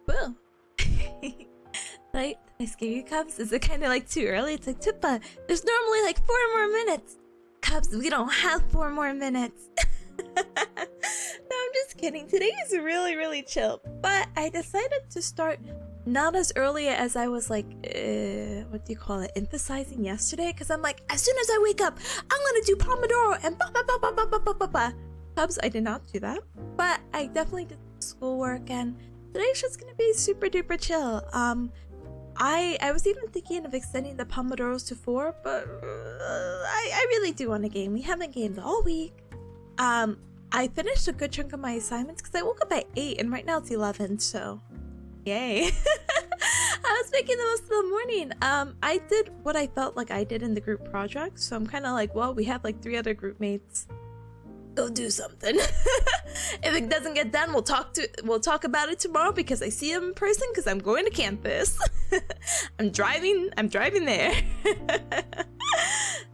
Boo! Did I scare you, Cubs? Is it kind of like too early? It's like, Tippa, there's normally like 4 more minutes. Cubs, we don't have 4 more minutes. No, I'm just kidding. Today is really, really chill. But I decided to start not as early as I was like, what do you call it? Emphasizing yesterday. Because I'm like, as soon as I wake up, I'm going to do Pomodoro and ba ba ba ba ba ba ba ba ba. Cubs, I did not do that. But I definitely did schoolwork, and today's just gonna be super duper chill. I was even thinking of extending the Pomodoros to 4, but I really do want a game. We haven't gamed all week. I finished a good chunk of my assignments because I woke up at 8 and right now it's 11, so yay. I was making the most of the morning. I did what I felt like I did in the group project, so I'm kind of like, well, we have like 3 other group mates. Go do something. If it doesn't get done, we'll talk about it tomorrow because I see him in person because I'm going to campus. I'm driving there.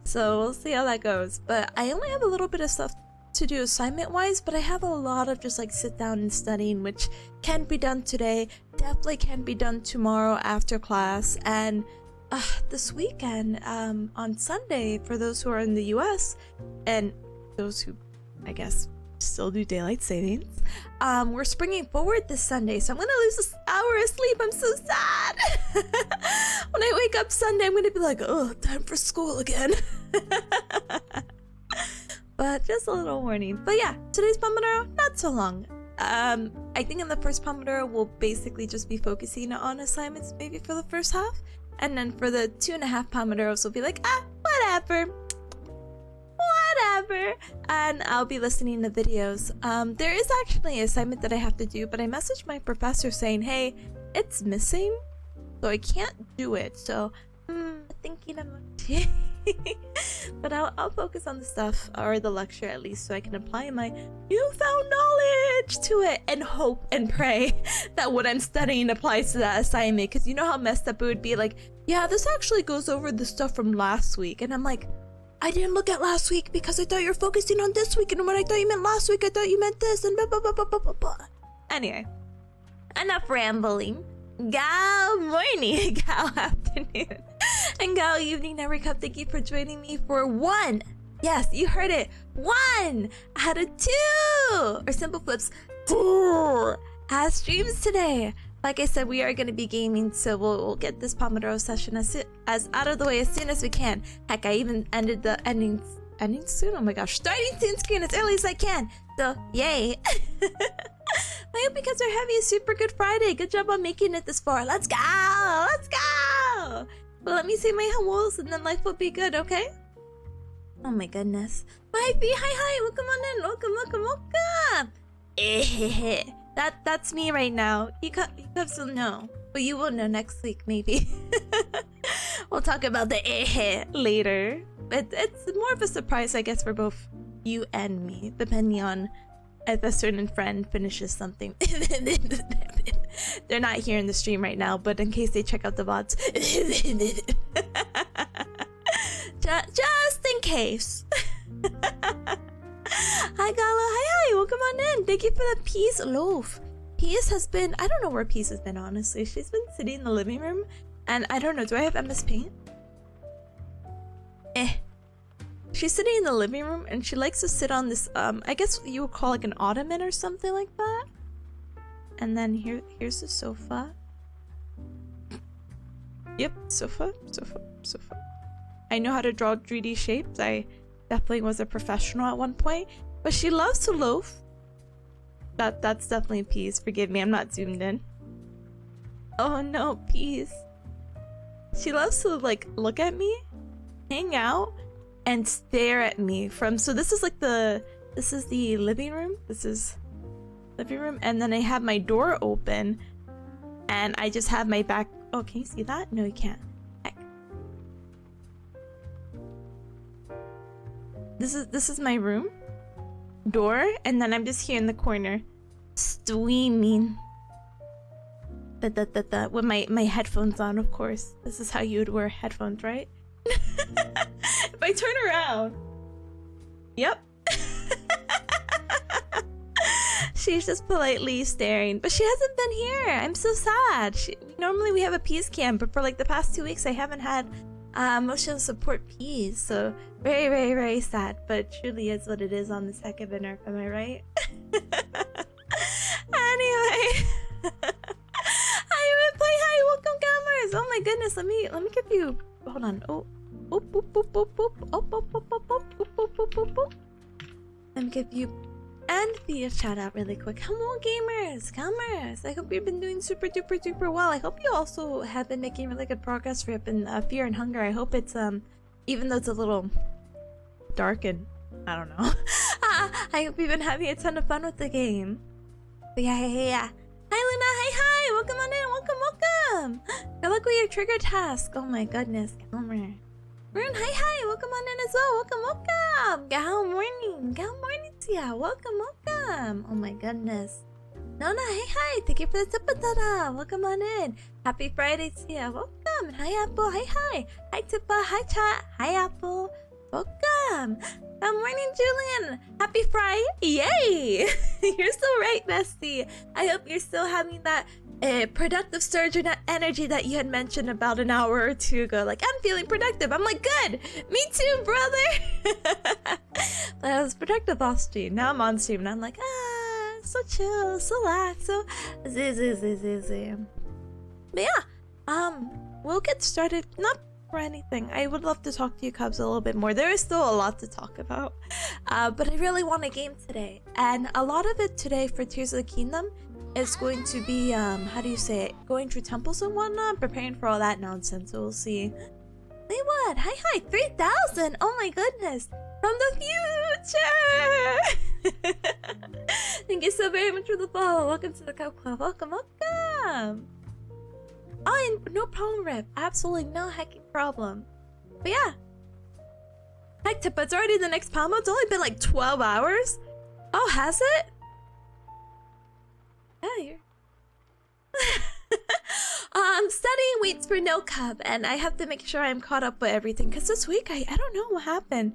So we'll see how that goes. But I only have a little bit of stuff to do assignment wise, but I have a lot of just like sit down and studying, which can be done today, definitely can be done tomorrow after class, and this weekend on Sunday for those who are in the US and those who I guess still do daylight savings. We're springing forward this Sunday, so I'm gonna lose this hour of sleep. I'm so sad. When I wake up Sunday, I'm gonna be like, oh, time for school again. But just a little warning. But yeah, today's Pomodoro, not so long. I think in the first Pomodoro, we'll basically just be focusing on assignments maybe for the first half. And then for the 2.5 Pomodoros, we'll be like, whatever. And I'll be listening to videos. There is actually an assignment that I have to do, but I messaged my professor saying, hey, it's missing, so I can't do it. So thinking I'm but I'll focus on the stuff, or the lecture at least, so I can apply my newfound knowledge to it and hope and pray that what I'm studying applies to that assignment. Because you know how messed up it would be, like, yeah, this actually goes over the stuff from last week, and I'm like, I didn't look at last week because I thought you were focusing on this week, and when I thought you meant last week, I thought you meant this, and blah blah blah blah blah blah blah. Anyway, enough rambling. Gao morning, Gao afternoon, and Gao evening, Terupancake. Thank you for joining me for 1. Yes, you heard it. 1 out of 2, or simple flips, 4 streams today. Like I said, we are going to be gaming, so we'll get this Pomodoro session as out of the way as soon as we can. Heck, I even ended the ending soon. Oh my gosh, starting soon screen as early as I can. So, yay. I hope you because they're heavy. Super good Friday. Good job on making it this far. Let's go. Let's go. Well, let me say my hellos and then life will be good, okay? Oh my goodness. Hi, B. Hi. Welcome on in. Welcome. That's me right now. You guys will know. But you will know next week, maybe. We'll talk about the later. It's more of a surprise, I guess, for both you and me, depending on if a certain friend finishes something. They're not here in the stream right now, but in case they check out the VODs. Just in case. Hi, Gala. Hi. Welcome on in. Thank you for the peace loaf. Peace has been... I don't know where Peace has been, honestly. She's been sitting in the living room. And I don't know. Do I have MS Paint? She's sitting in the living room and she likes to sit on this, I guess you would call like an ottoman or something like that. And then here's the sofa. Yep, sofa. I know how to draw 3D shapes. I definitely was a professional at one point. But she loves to loaf. That's definitely Peace. Forgive me, I'm not zoomed in. Oh no, Peace. She loves to like look at me, hang out, and stare at me from... So this is like this is the living room. This is living room, and then I have my door open, and I just have my back... Oh, can you see that? No, you can't. Heck. This is my room door, and then I'm just here in the corner streaming with my headphones on, of course. This is how you would wear headphones, right? If I turn around, yep. She's just politely staring, but she hasn't been here. I'm so sad. Normally we have a Peace cam, but for like the past 2 weeks I haven't had emotional support Peace, so very, very, very sad, but truly is what it is on the second of Nerf, am I right? Anyway. Hi, welcome gamers. Oh my goodness, let me give you... Hold on. Let me give you and the shout out really quick. Come on, gamers. I hope you've been doing super duper well. I hope you also have been making really good progress for Fear and Hunger. I hope it's even though it's a little dark and I don't know. I hope you've been having a ton of fun with the game. But yeah. Hi Luna, hi, welcome on in, welcome. Good luck with your trigger task. Oh my goodness, Calmer. Rune, hi, welcome on in as well, welcome. Good morning to ya, welcome. Oh my goodness. Nona, hi, thank you for the Tipanya, welcome on in. Happy Friday to ya, welcome. And hi Apple, hi. Hi Tippa, hi chat, hi Apple, welcome. Good morning, Julian. Happy Friday. Yay. You're so right, bestie. I hope you're still having that productive surge in energy that you had mentioned about an hour or two ago. Like, I'm feeling productive. I'm like, good. Me too, brother. But I was productive off stream. Now I'm on stream and I'm like, so chill, so lax, so zee. But yeah, we'll get started. Not or anything. I would love to talk to you Cubs a little bit more. There is still a lot to talk about, but I really want a game today, and a lot of it today for Tears of the Kingdom is going to be how do you say it, going through temples and whatnot, preparing for all that nonsense. So we'll see. Wait, what? Hi 3000. Oh my goodness, from the future. Thank you so very much for the follow. Welcome to the Cub Club. Welcome. Oh, no problem, Rip. Absolutely no hecking problem. But yeah. Heck, Tippa, it's already the next Pomo. It's only been like 12 hours. Oh, has it? Yeah, you're... Studying waits for no Cub, and I have to make sure I'm caught up with everything. Because this week, I don't know what happened.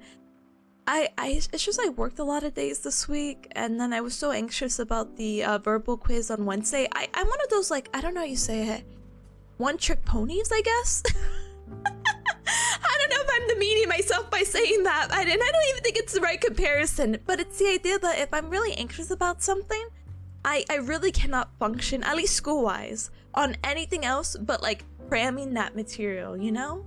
It's just I worked a lot of days this week, and then I was so anxious about the verbal quiz on Wednesday. I'm one of those, like, I don't know how you say it. One-trick ponies, I guess. I don't know if I'm demeaning myself by saying that, and I don't even think it's the right comparison, but it's the idea that if I'm really anxious about something, I really cannot function, at least school-wise, on anything else but like cramming that material, you know?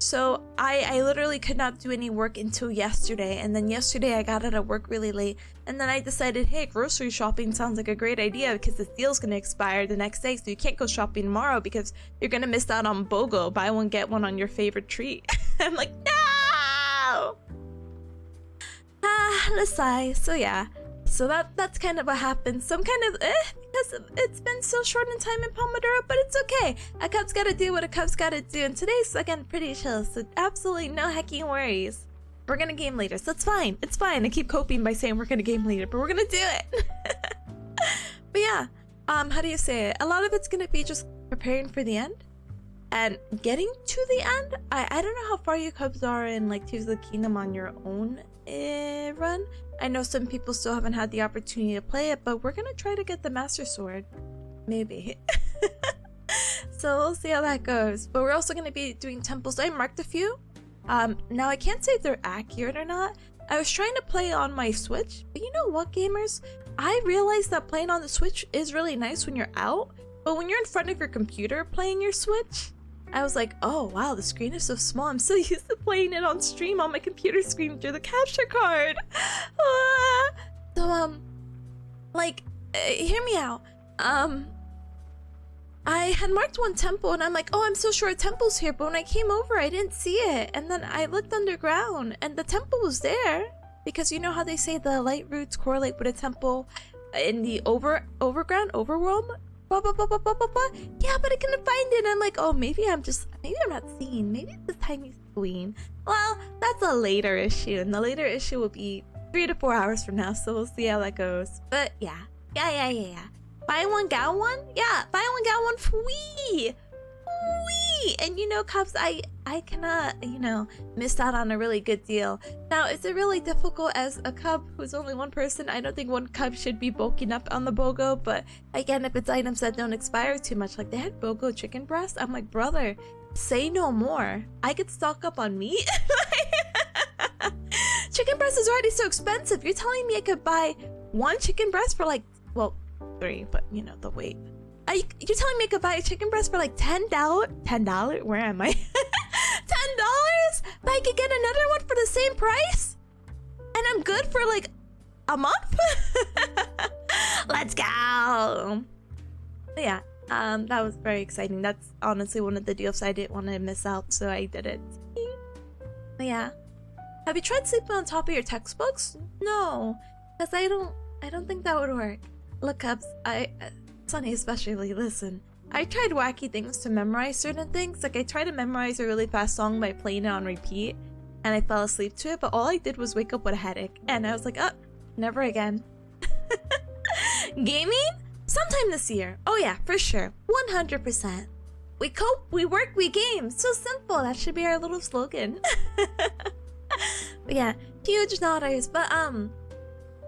So I literally could not do any work until yesterday, and then yesterday I got out of work really late, and then I decided, hey, grocery shopping sounds like a great idea because the deal's gonna expire the next day, so you can't go shopping tomorrow because you're gonna miss out on BOGO, buy one get one on your favorite treat. I'm like, no! The sigh. So yeah, so that's kind of what happened. So I'm kind of because it's been so short in time in Pomodoro, but it's okay. A cup's gotta do what a cup's gotta do, and today's again pretty chill, so absolutely no hecking worries. We're gonna game later, so it's fine. It's fine. I keep coping by saying we're gonna game later, but we're gonna do it. But yeah, how do you say it? A lot of it's gonna be just preparing for the end and getting to the end. I don't know how far you cubs are in like Tears of the Kingdom on your own run. I know some people still haven't had the opportunity to play it, but we're gonna try to get the Master Sword. Maybe. So we'll see how that goes. But we're also gonna be doing temples. I marked a few. Now I can't say if they're accurate or not. I was trying to play on my Switch, but you know what, gamers? I realized that playing on the Switch is really nice when you're out, but when you're in front of your computer playing your Switch, I was like, oh wow, the screen is so small. I'm so used to playing it on stream on my computer screen through the capture card. So hear me out. I had marked one temple and I'm like, oh, I'm so sure a temple's here, but when I came over I didn't see it, and then I looked underground and the temple was there, because you know how they say the light roots correlate with a temple in the overworld. Yeah, but I couldn't find it. I'm like, oh, maybe I'm not seeing. Maybe it's the tiny queen. Well, that's a later issue, and the later issue will be 3 to 4 hours from now, so we'll see how that goes. But yeah. Buy one, get one? Yeah, buy one, get one free! Free! And you know, Cubs, I cannot, miss out on a really good deal. Now, is it really difficult as a Cub who's only one person? I don't think one Cub should be bulking up on the BOGO, but again, if it's items that don't expire too much, like they had BOGO chicken breast, I'm like, brother, say no more. I could stock up on meat. Chicken breast is already so expensive. You're telling me I could buy one chicken breast for like, well, 3, but you know, the weight. You're telling me I could buy a chicken breast for like $10? $10? Where am I? $10? But I could get another one for the same price? And I'm good for like a month? Let's go! But yeah, that was very exciting. That's honestly one of the deals I didn't want to miss out, so I did it. But yeah. Have you tried sleeping on top of your textbooks? No, because I don't think that would work. Look, Cubs, Sunny especially, listen. I tried wacky things to memorize certain things. Like I tried to memorize a really fast song by playing it on repeat, and I fell asleep to it, but all I did was wake up with a headache. And I was like, oh, never again. Gaming? Sometime this year. Oh yeah, for sure. 100%. We cope, we work, we game. So simple. That should be our little slogan. But yeah, huge nodders. But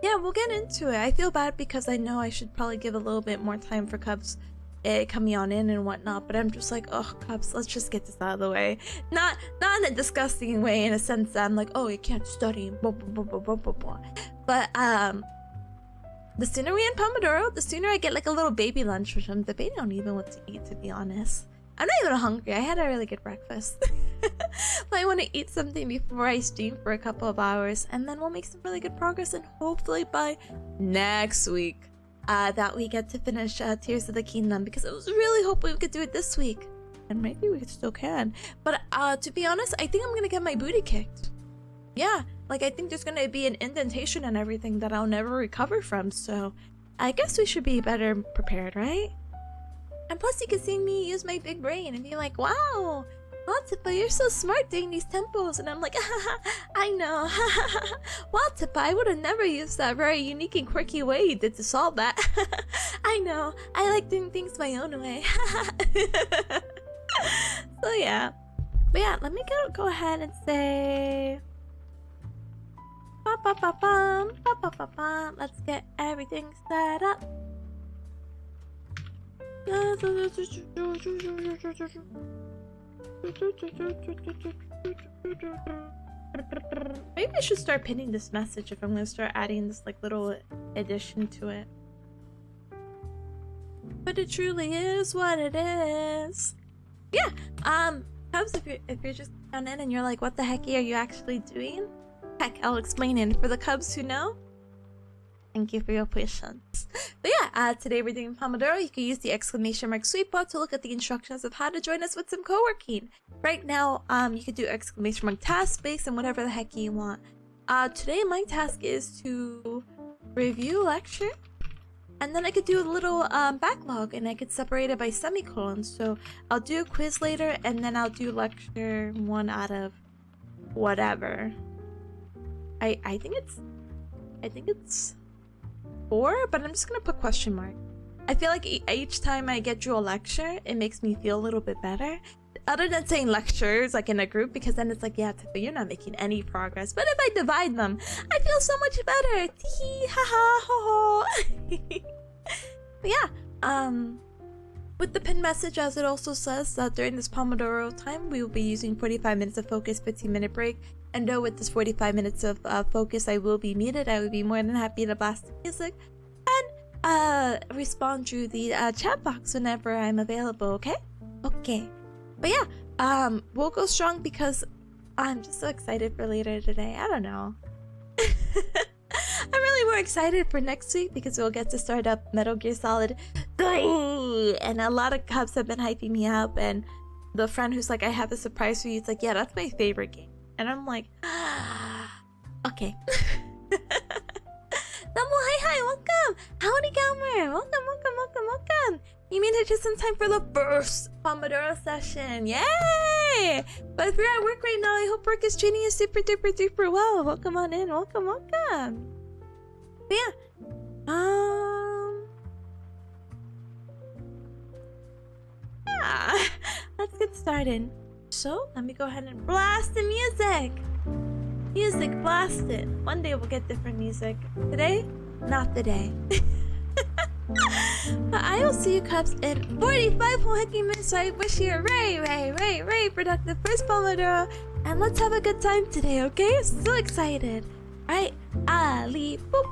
yeah, we'll get into it. I feel bad because I know I should probably give a little bit more time for Cubs coming on in and whatnot, but I'm just like, oh, Cubs, let's just get this out of the way. Not in a disgusting way, in a sense that I'm like, oh, you can't study, blah, blah, blah, blah, blah, blah. But the sooner we end Pomodoro, the sooner I get like a little baby lunch, which I'm debating on even what to eat, to be honest. I'm not even hungry. I had a really good breakfast. But I want to eat something before I stream for a couple of hours, and then we'll make some really good progress, and hopefully by next week that we get to finish Tears of the Kingdom, because I was really hoping we could do it this week, and maybe we still can. But to be honest, I think I'm gonna get my booty kicked. Yeah, like I think there's gonna be an indentation and everything that I'll never recover from, so I guess we should be better prepared, right? And plus you can see me use my big brain and be like, wow, Tipa, you're so smart doing these temples. And I'm like, I know. Wow, Tipa, I would have never used that very unique and quirky way you did to solve that. I know. I like doing things my own way. So yeah. But yeah, let me go ahead and say... Let's get everything set up. Maybe I should start pinning this message if I'm gonna start adding this like little addition to it. But it truly is what it is. Yeah, Cubs, if you're just down in and you're like, what the heck are you actually doing? Heck, I'll explain it. For the Cubs who know, thank you for your patience. But yeah, today we're doing Pomodoro. You can use the exclamation mark sweet bar to look at the instructions of how to join us with some co-working. Right now, you can do exclamation mark task space and whatever the heck you want. Today my task is to review lecture. And then I could do a little backlog, and I could separate it by semicolons. So I'll do a quiz later, and then I'll do lecture 1 out of whatever. I think it's 4, but I'm just gonna put question mark. I feel like each time I get through a lecture, it makes me feel a little bit better. Other than saying lectures like in a group, because then it's like, yeah, but you're not making any progress. But if I divide them, I feel so much better. Tee ha ha ho ho. But yeah, with the pin message, as it also says that during this Pomodoro time, we will be using 45 minutes of focus, 15-minute break. And though with this 45 minutes of focus, I will be muted, I would be more than happy to blast the music and respond through the chat box whenever I'm available. Okay? Okay. But yeah, we'll go strong because I'm just so excited for later today. I don't know. I'm really more excited for next week because we'll get to start up Metal Gear Solid 3. And a lot of Cubs have been hyping me up. And the friend who's like, I have a surprise for you, it's like, yeah, that's my favorite game. And I'm like, okay. Double hi, welcome! Howdy, Gamer! Welcome! You made it just in time for the first Pomodoro session. Yay! But if you're at work right now, I hope work is treating you super duper well. Welcome on in. Welcome. But yeah. Yeah. Let's get started. So, let me go ahead and blast the music. Music, blast it. One day we'll get different music. Today, not the day. But I will see you Cubs in 45 whole hecking minutes. So I wish you a very productive first Pomodoro. And let's have a good time today, okay? So excited. Alright, Ali, boop.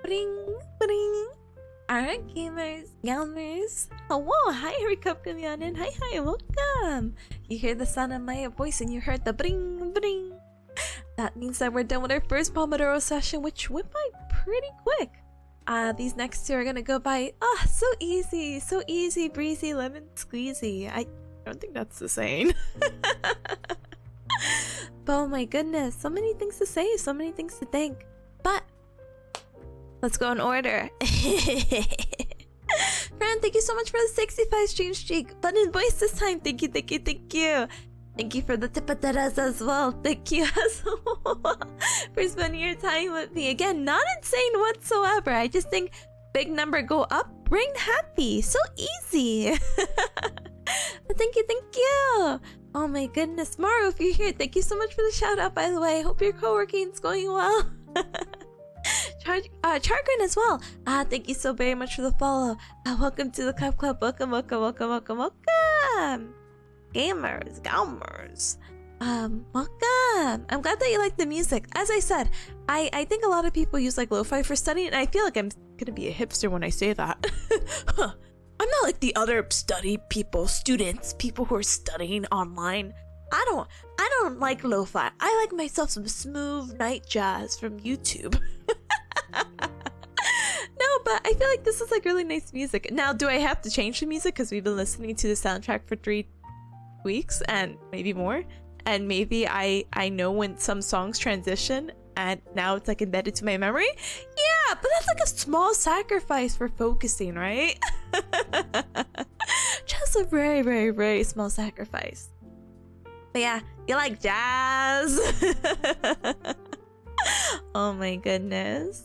Bring, bring. Alright, gamers, gamers. Hello, hi, Rikapkamyanin. Hi, welcome. You hear the sound of my voice and you heard the bring, bring. That means that we're done with our first Pomodoro session, which went by pretty quick. These next two are gonna go by, so easy breezy, lemon squeezy. I don't think that's the saying. But oh my goodness, so many things to say, so many things to think. But let's go in order. Fran, thank you so much for the 65 stream streak. Button voice this time. Thank you. Thank you for the tipataras as well. Thank you as well for spending your time with me. Again, not insane whatsoever. I just think big number go up, brain happy. So easy. Thank you. Oh my goodness. Maru, if you're here, thank you so much for the shout out, by the way. Hope your co-working's going well. Chargrin as well. Thank you so very much for the follow. Welcome to the Cup Club. Welcome. Gamers. Welcome. I'm glad that you like the music. As I said, I think a lot of people use like lo-fi for studying, and I feel like I'm gonna be a hipster when I say that. I'm not like the other students, people who are studying online. I don't like lo-fi. I like myself some smooth night jazz from YouTube. No, but I feel like this is like really nice music. Now, do I have to change the music because we've been listening to the soundtrack for 3 weeks and maybe more? And maybe I know when some songs transition and now it's like embedded to my memory? Yeah, but that's like a small sacrifice for focusing, right? Just a very, very, very small sacrifice. But yeah, you like jazz? Oh my goodness.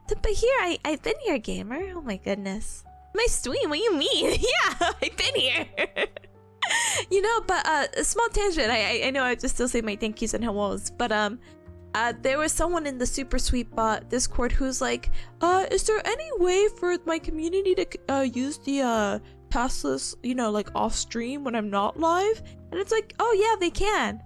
But here, I've been here, gamer. Oh my goodness. My stream, what do you mean? Yeah, I've been here. You know, but a small tangent. I know I have to still say my thank yous and hellos, but there was someone in the Super Sweet Bot Discord who's like, is there any way for my community to use the passless, like off stream when I'm not live? And it's like, oh yeah, they can.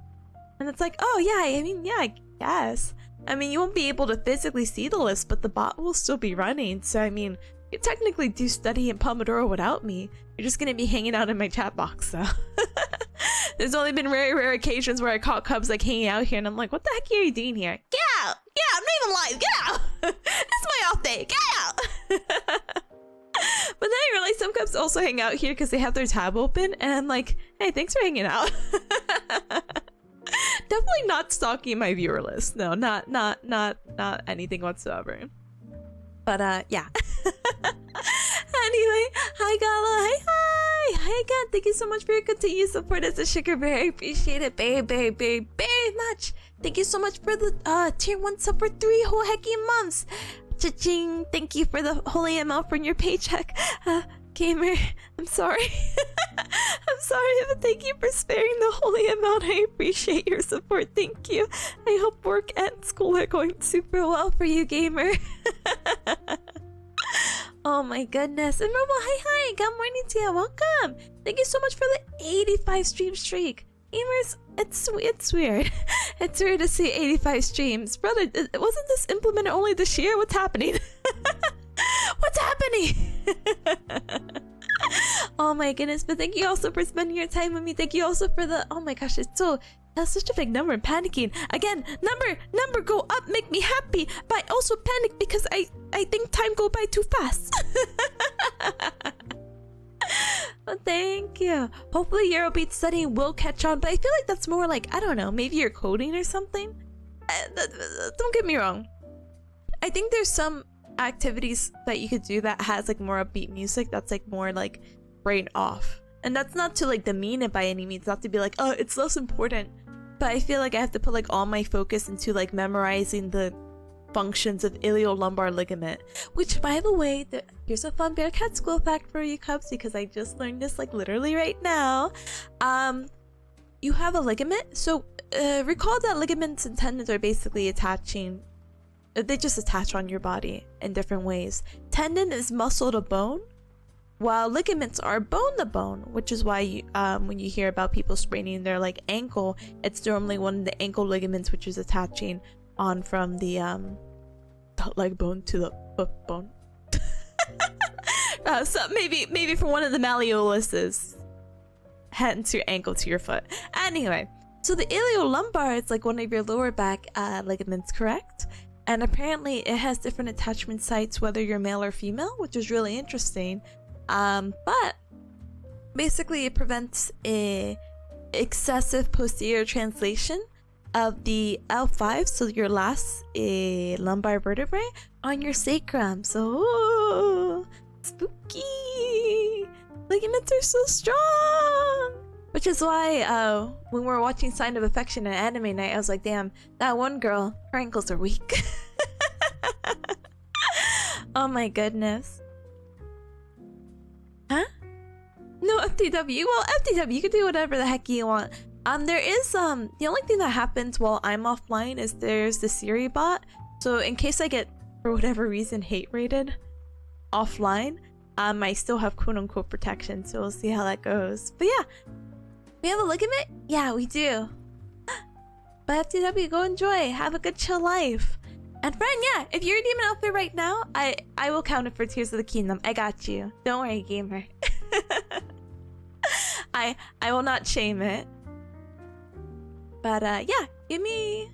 And it's like, oh yeah, I mean, yeah, I guess. I mean, you won't be able to physically see the list, but the bot will still be running. So I mean, you technically do study in Pomodoro without me. You're just gonna be hanging out in my chat box, so. There's only been very rare occasions where I caught Cubs like hanging out here, and I'm like, what the heck are you doing here? Get out! Yeah, I'm not even live. Get out! It's my off day. Get out! But then I realized some Cubs also hang out here because they have their tab open, and I'm like, hey, thanks for hanging out. Definitely not stalking my viewer list. No, not anything whatsoever. But yeah. Anyway, hi Gala, hi again. Thank you so much for your continued support as a sugar bear. I appreciate it very much. Thank you so much for the tier 1 sub for 3 whole hecky months. Cha-ching. Thank you for the holy amount from your paycheck. Gamer, I'm sorry. I'm sorry, but thank you for sparing the holy amount. I appreciate your support. Thank you. I hope work and school are going super well for you, gamer. Oh my goodness. And Robo, hi. Good morning to you. Welcome. Thank you so much for the 85 stream streak. Gamers, it's weird. It's weird to see 85 streams. Brother, wasn't this implemented only this year? What's happening? What's happening? Oh my goodness, but thank you also for spending your time with me. Thank you also for the, oh my gosh, that's such a big number. I'm panicking. Again, number go up, make me happy, but I also panic because I think time go by too fast. Well, thank you. Hopefully Eurobeat studying will catch on, but I feel like that's more like, I don't know, maybe you're coding or something. Don't get me wrong. I think there's some activities that you could do that has like more upbeat music that's like more like brain off, and that's not to like demean it by any means, not to be like, oh, it's less important, but I feel like I have to put like all my focus into like memorizing the functions of iliolumbar ligament, which by the way, here's a fun bearcat school fact for you Cubs, because I just learned this like literally right now. You have a ligament, so recall that ligaments and tendons are basically attaching. They just attach on your body in different ways. Tendon is muscle to bone, while ligaments are bone to bone, which is why you, when you hear about people spraining their like ankle, it's normally one of the ankle ligaments which is attaching on from the that leg bone to the foot bone. So maybe from one of the malleoluses, hence your ankle to your foot. Anyway, so the iliolumbar is like one of your lower back ligaments, correct? And apparently it has different attachment sites whether you're male or female, which is really interesting. But basically it prevents a excessive posterior translation of the L5, so your last lumbar vertebrae, on your sacrum. So ooh, spooky! Ligaments are so strong! Which is why when we were watching Sign of Affection and anime night, I was like, damn, that one girl, her ankles are weak. Oh my goodness. Huh? No FTW. Well, FTW, you can do whatever the heck you want. There is the only thing that happens while I'm offline is there's the Siri bot. So in case I get, for whatever reason, hate rated offline, I still have quote unquote protection, so we'll see how that goes. But yeah, we have a ligament? Yeah, we do. But FTW, go enjoy. Have a good chill life. And friend, yeah, if you're redeeming an outfit right now, I will count it for Tears of the Kingdom. I got you. Don't worry, gamer. I will not shame it. But yeah, give me.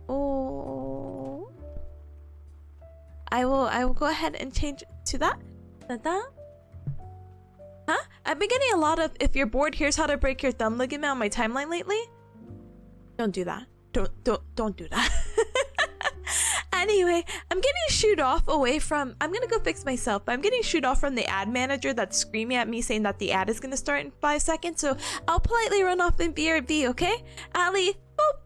Oh, I will go ahead and change to that. Da-da. Huh? I've been getting a lot of "if you're bored, here's how to break your thumb" ligament on my timeline lately. Don't do that. Don't do that. Anyway, I'm getting shooed off away from. I'm gonna go fix myself, but I'm getting shooed off from the ad manager that's screaming at me saying that the ad is gonna start in 5 seconds. So I'll politely run off and BRB, okay? Ali, boop.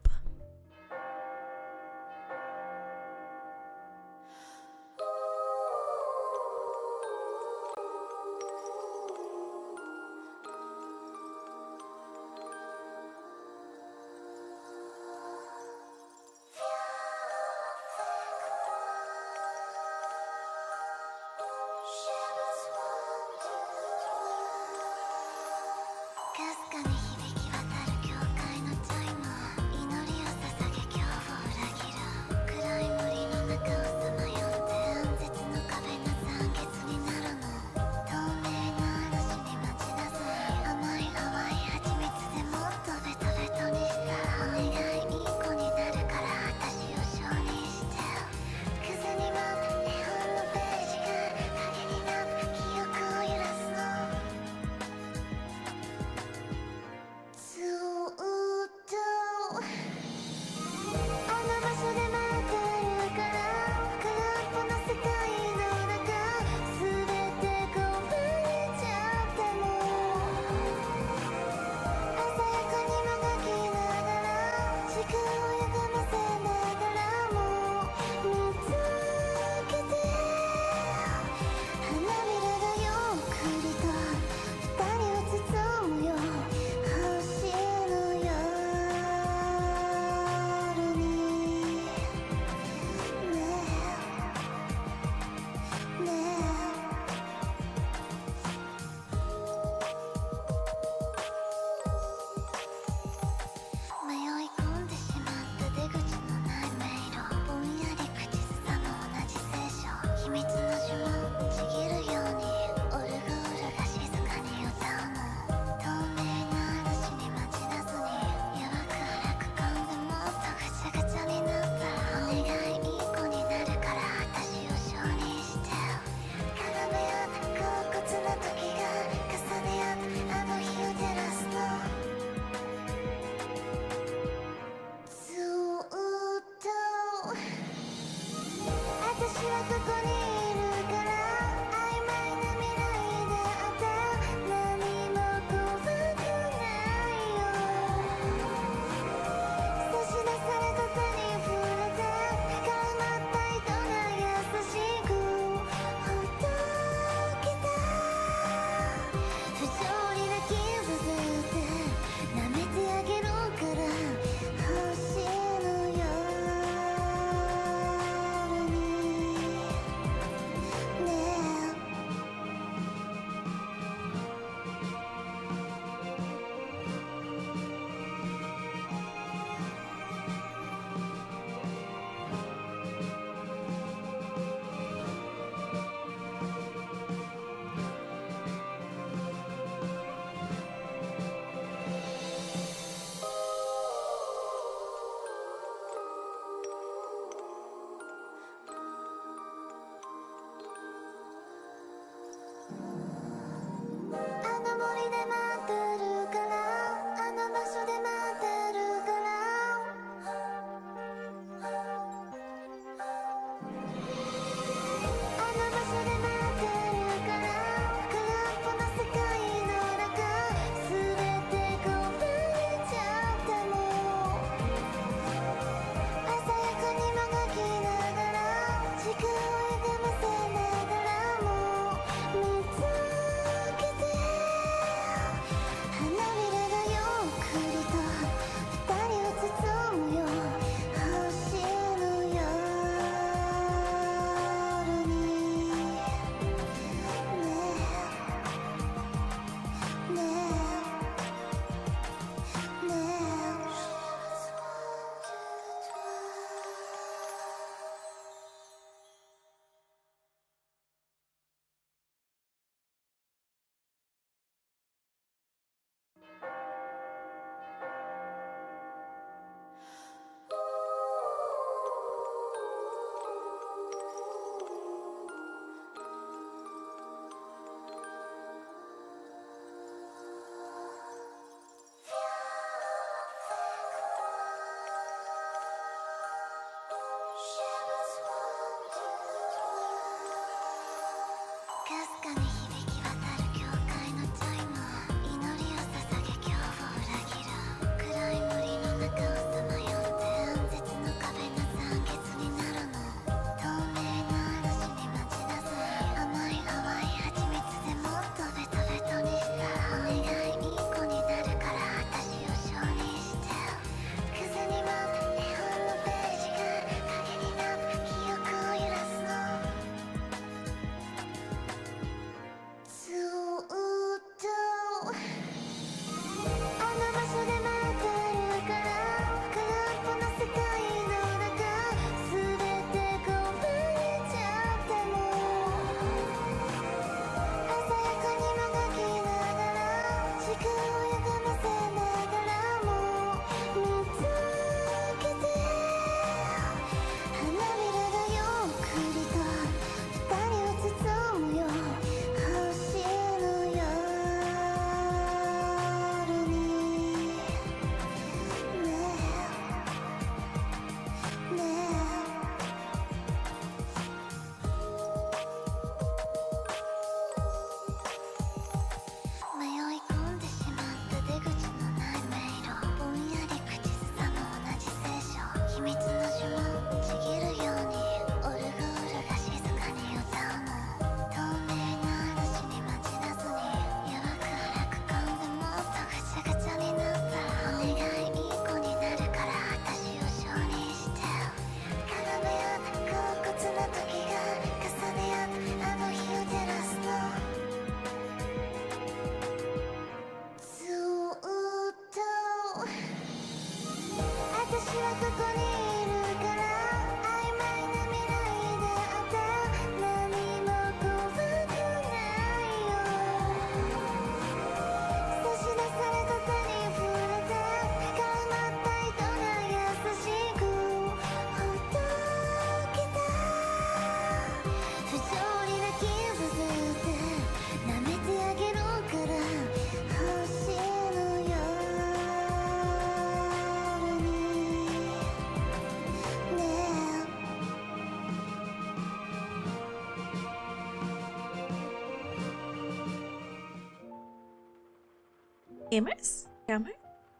Gamers? Gamers?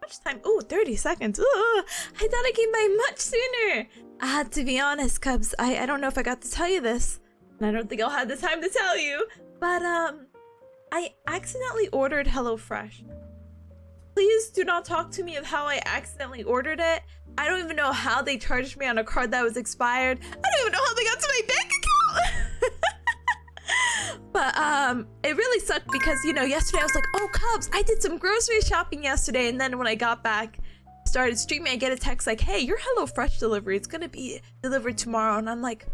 How much time? Oh, 30 seconds. Ooh, I thought I came by much sooner. To be honest, Cubs, I don't know if I got to tell you this, and I don't think I'll have the time to tell you, but I accidentally ordered HelloFresh. Please do not talk to me of how I accidentally ordered it. I don't even know how they charged me on a card that was expired. I don't even know how they got to my bank account. But it really sucked because, you know, yesterday I was like, oh, Cubs, I did some grocery shopping yesterday, and then when I got back, started streaming, I get a text like, hey, your HelloFresh delivery, it's gonna be delivered tomorrow, and I'm like,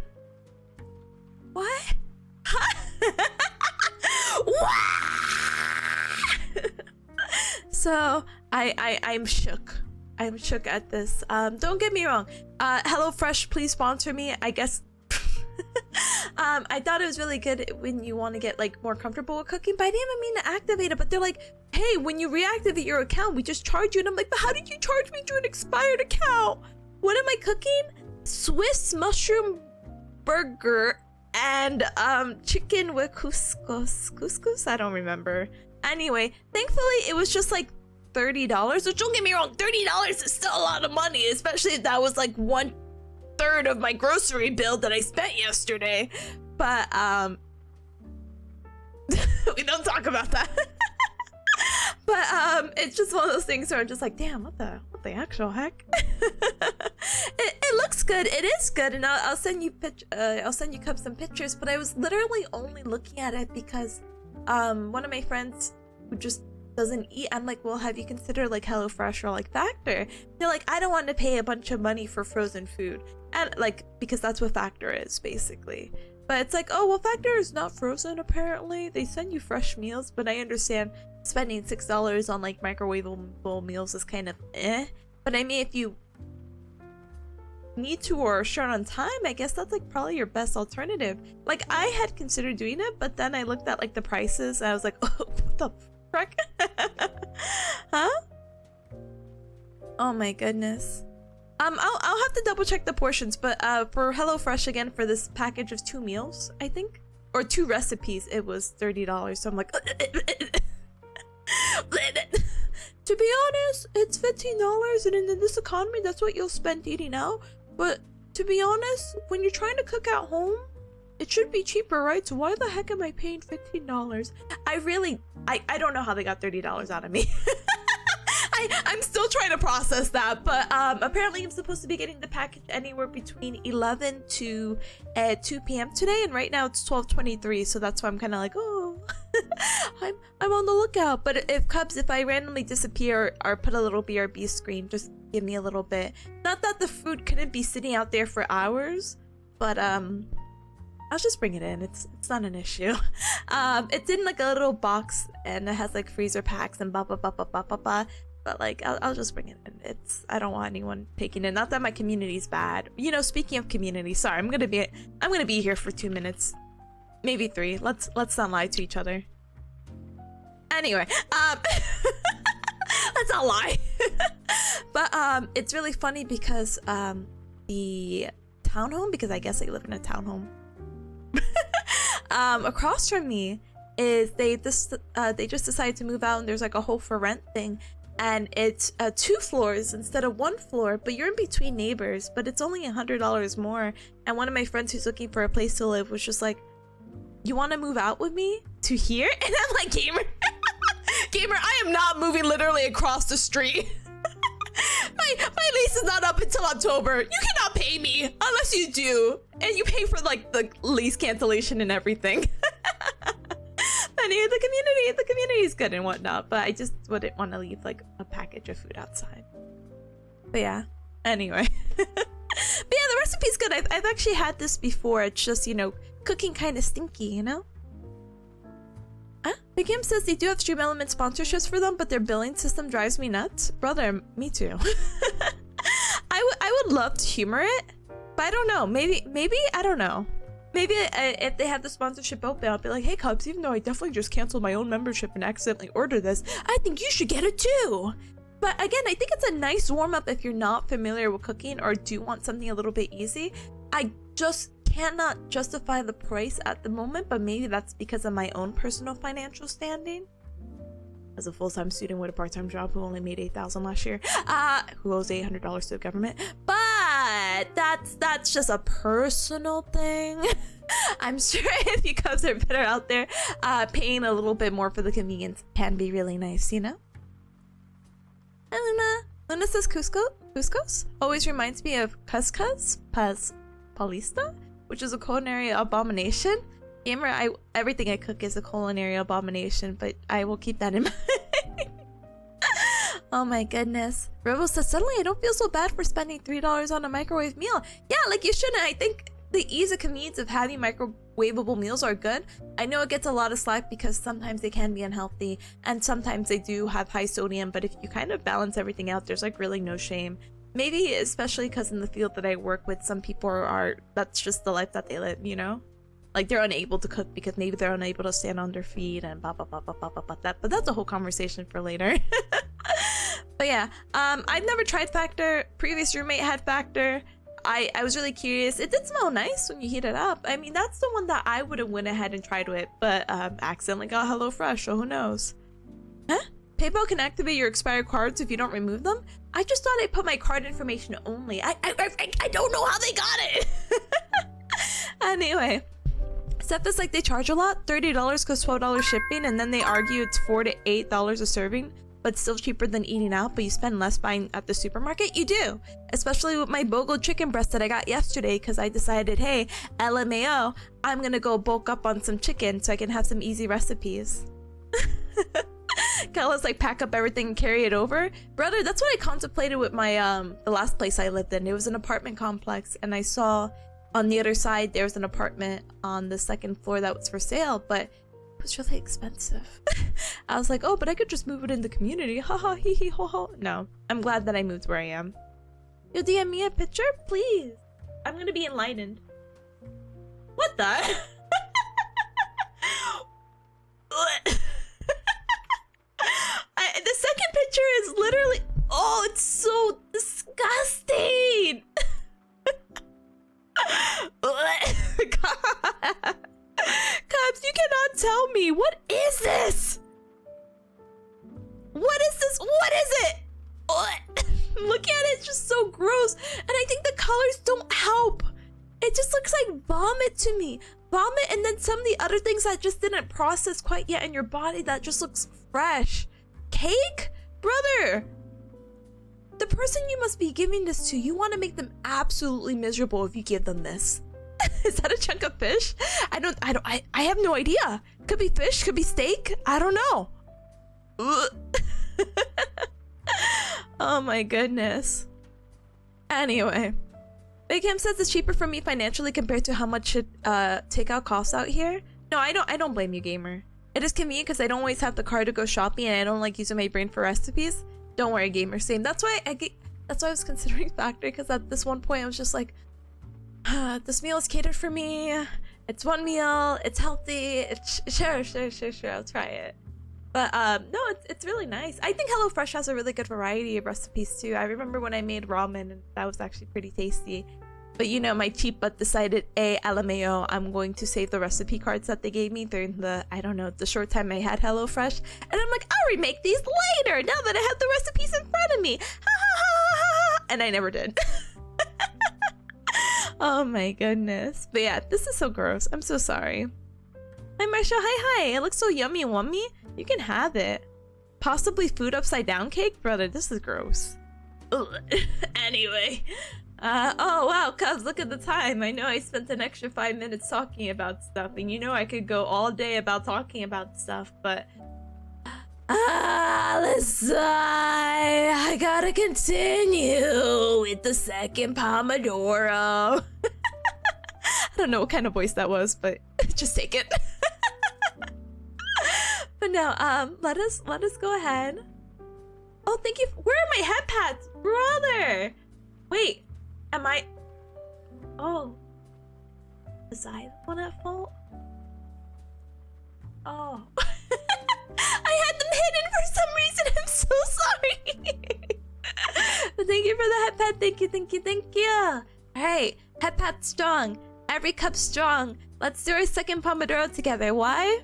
what? So I'm shook. I'm shook at this. Don't get me wrong. HelloFresh, please sponsor me. I guess. I thought it was really good when you want to get like more comfortable with cooking, but I didn't even mean to activate it. But they're like, hey, when you reactivate your account, we just charge you. And I'm like, but how did you charge me to an expired account? What am I cooking? Swiss mushroom burger and chicken with couscous. I don't remember. Anyway, thankfully it was just like $30, which, don't get me wrong, $30 is still a lot of money, especially if that was like 1/3 of my grocery bill that I spent yesterday. But we don't talk about that. But it's just one of those things where I'm just like, damn, what the actual heck? It looks good. It is good, and I'll send you Cubs some pictures. But I was literally only looking at it because one of my friends who just doesn't eat, I'm like, well, have you considered like HelloFresh or like Factor? They're like, I don't want to pay a bunch of money for frozen food, and like, because that's what Factor is basically. But it's like, oh well, Factor is not frozen apparently. They send you fresh meals, but I understand spending $6 on like microwavable meals is kind of eh. But I mean, if you need to or are short on time, I guess that's like probably your best alternative. Like, I had considered doing it, but then I looked at like the prices and I was like, oh, what the frick? Huh? Oh my goodness. I'll have to double check the portions, but for HelloFresh again, for this package of 2 meals, I think, or 2 recipes, it was $30. So I'm like, to be honest, it's $15, and in this economy, that's what you'll spend eating out. But to be honest, when you're trying to cook at home, it should be cheaper, right? So why the heck am I paying $15? I don't know how they got $30 out of me. I'm still trying to process that, but apparently I'm supposed to be getting the package anywhere between 11 to 2 p.m. today, and right now it's 12:23, so that's why I'm kind of like, oh, I'm on the lookout. But if I randomly disappear or put a little BRB screen, just give me a little bit. Not that the food couldn't be sitting out there for hours, but I'll just bring it in. It's not an issue. It's in like a little box, and it has like freezer packs and blah blah blah blah blah blah blah. But like, I'll just bring it in. I don't want anyone taking it. Not that my community's bad. You know, speaking of community, sorry, I'm gonna be here for 2 minutes, maybe 3. Let's not lie to each other. Anyway, let's not lie. But it's really funny because the townhome, because I guess I live in a townhome, across from me is they just decided to move out, and there's like a whole for rent thing. And it's 2 floors instead of 1 floor, but you're in between neighbors, but it's only $100 more. And one of my friends who's looking for a place to live was just like, you want to move out with me to here? And I'm like, Gamer, I am not moving literally across the street. my lease is not up until October. You cannot pay me unless you do. And you pay for like the lease cancellation and everything. Anyway, the community is good and whatnot, but I just wouldn't want to leave like a package of food outside. But yeah, Anyway. But yeah, the recipe's good. I've actually had this before. It's just, you know, cooking kind of stinky, you know? Huh? The game says they do have Stream Element sponsorships for them, but their billing system drives me nuts. Brother, me too. I would love to humor it, but I don't know. Maybe I don't know. Maybe if they have the sponsorship open, I'll be like, hey Cubs, even though I definitely just canceled my own membership and accidentally ordered this, I think you should get it too. But again, I think it's a nice warm-up if you're not familiar with cooking or do want something a little bit easy. I just cannot justify the price at the moment, but maybe that's because of my own personal financial standing. As a full-time student with a part-time job who only made $8,000 last year, who owes $800 to the government. But that's just a personal thing. I'm sure if you guys are better out there, paying a little bit more for the convenience can be really nice, you know? Hi, Luna says Cuscos always reminds me of Cuscus Paulista, which is a culinary abomination. Gamer, everything I cook is a culinary abomination, but I will keep that in mind. Oh my goodness. Rebel says, suddenly I don't feel so bad for spending $3 on a microwave meal. Yeah, like you shouldn't. I think the ease and convenience of having microwavable meals are good. I know it gets a lot of slack because sometimes they can be unhealthy and sometimes they do have high sodium, but if you kind of balance everything out, there's like really no shame. Maybe especially because in the field that I work with, some people are, that's just the life that they live, you know? Like they're unable to cook because maybe they're unable to stand on their feet and blah blah blah blah blah blah blah. That, but that's a whole conversation for later. But yeah, I've never tried Factor. Previous roommate had Factor. I was really curious. It did smell nice when you heat it up. I mean, that's the one that I would have went ahead and tried with, but accidentally got HelloFresh, so who knows? Huh? PayPal can activate your expired cards if you don't remove them. I just thought I put my card information only. I don't know how they got it. Anyway. Except it's like they charge a lot. $30 because $12 shipping, and then they argue it's $4 to $8 a serving, but still cheaper than eating out, but you spend less buying at the supermarket. You do, especially with my BOGO chicken breast that I got yesterday because I decided, hey, LMAO, I'm gonna go bulk up on some chicken so I can have some easy recipes. Kellis like pack up everything and carry it over. Brother, that's what I contemplated with my the last place I lived in. It was an apartment complex, and I saw on the other side there was an apartment on the second floor that was for sale, but it was really expensive. I was like, oh, but I could just move it in the community. Haha, hee hee ho ho. No, I'm glad that I moved where I am. Yo, DM me a picture, please. I'm gonna be enlightened. What the? The second picture is literally, oh, it's so disgusting. Cubs, you cannot tell me. What is this? What is this? What is it? Look at it. It's just so gross. And I think the colors don't help. It just looks like vomit to me. Vomit and then some of the other things that just didn't process quite yet in your body that just looks fresh. Cake? Brother, the person you must be giving this to, you want to make them absolutely miserable if you give them this. Is that a chunk of fish? I have no idea. Could be fish, could be steak. I don't know. Oh my goodness. Anyway, Big Ham says it's cheaper for me financially compared to how much takeout costs out here. No, I don't blame you, gamer. It is convenient because I don't always have the car to go shopping and I don't like using my brain for recipes. Don't worry, gamer, same. That's why I was considering Factor, because at this one point I was just like, this meal is catered for me. It's one meal. It's healthy. It's sure. I'll try it. But no, it's really nice. I think HelloFresh has a really good variety of recipes too. I remember when I made ramen and that was actually pretty tasty. But you know, my cheap butt decided, LMAO, I'm going to save the recipe cards that they gave me during the, I don't know, the short time I had HelloFresh. And I'm like, I'll remake these later now that I have the recipes in front of me. Ha ha ha ha. And I never did. Oh my goodness. But yeah, this is so gross. I'm so sorry. Hi Marsha, hi. It looks so yummy and wummy. You can have it. Possibly food upside down cake? Brother, this is gross. Ugh. Anyway. Oh wow, Cubs, look at the time. I know I spent an extra 5 minutes talking about stuff, and you know I could go all day about talking about stuff, but... Alyssa, I I gotta continue with the second pomodoro. I don't know what kind of voice that was, but just take it. But no, let us go ahead. Oh, thank you. Where are my head pads, brother? Wait, am I? Oh, was I the one at fault? Oh, I had them hidden for some reason. I'm so sorry. But thank you for the head pad. Thank you, thank you, thank you. All right, head pad strong. Every cup strong. Let's do our second pomodoro together. Why?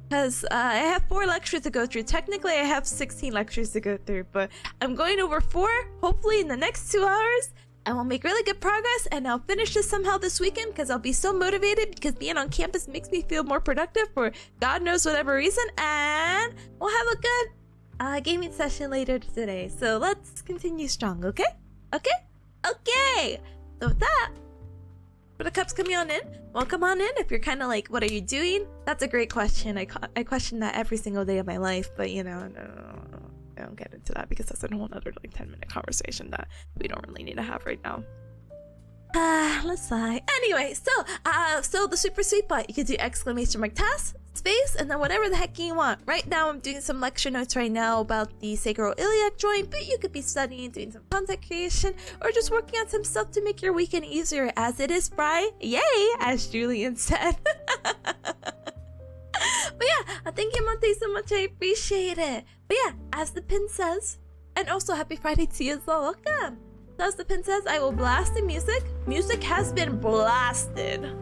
Because I have 4 lectures to go through. Technically, I have 16 lectures to go through, but I'm going over 4, hopefully in the next 2 hours, and we'll make really good progress, and I'll finish this somehow this weekend because I'll be so motivated because being on campus makes me feel more productive for God knows whatever reason, and we'll have a good gaming session later today. So let's continue strong, okay? Okay? Okay! So with that, for the cups coming on in, welcome on in. If you're kind of like, what are you doing? That's a great question. I question that every single day of my life, but you know, no, I don't get into that because that's a whole other like 10-minute conversation that we don't really need to have right now. Let's sigh. Anyway, so the super sweet bot, you can do exclamation mark task, space, and then whatever the heck you want. Right now, I'm doing some lecture notes right now about the sacroiliac joint, but you could be studying, doing some content creation, or just working on some stuff to make your weekend easier as it is Friday. Yay, as Julian said. But yeah, thank you, Monte, so much. I appreciate it. But yeah, as the pin says, and also happy Friday to you as well. Welcome. So as the pin says, I will blast the music. Music has been blasted.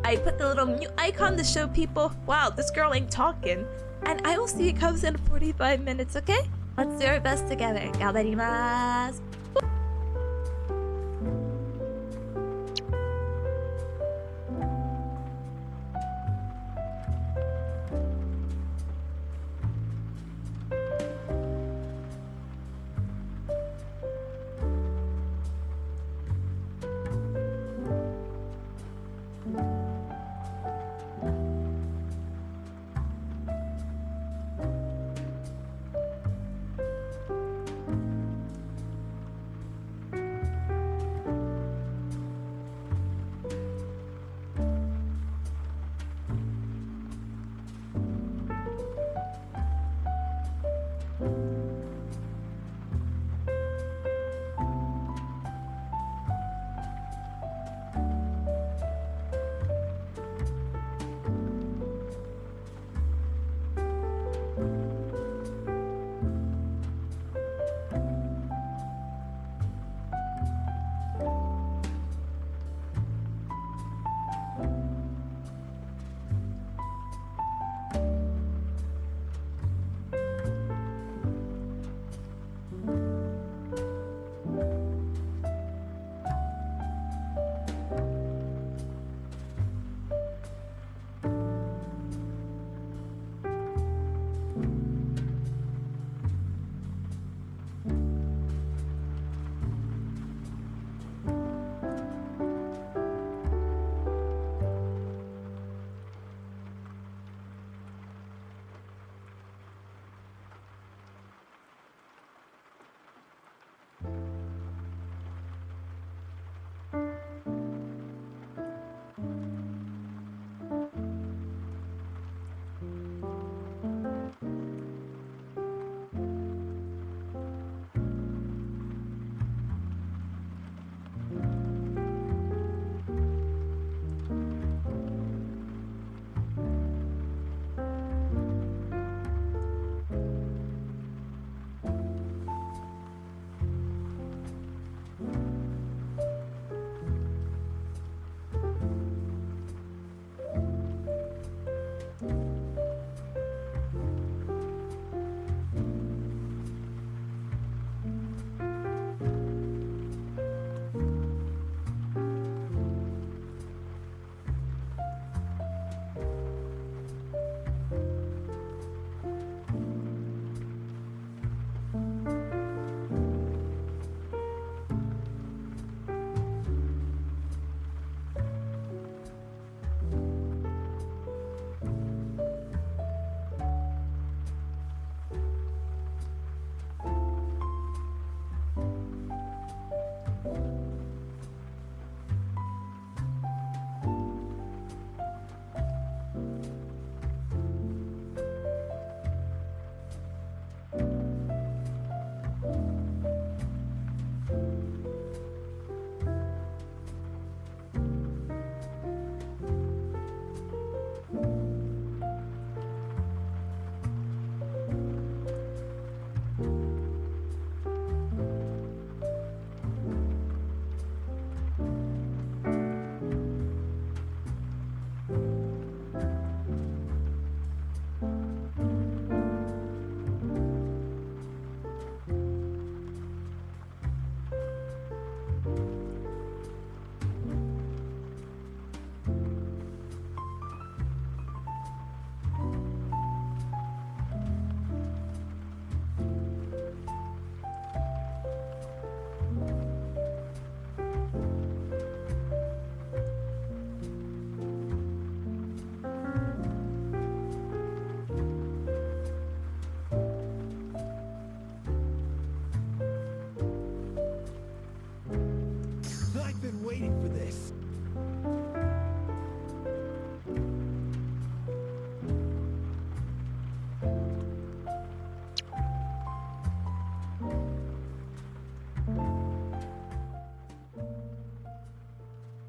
I put the little mute icon to show people, wow, this girl ain't talking. And I will see it comes in 45 minutes, okay? Let's do our best together. Gabarimasu.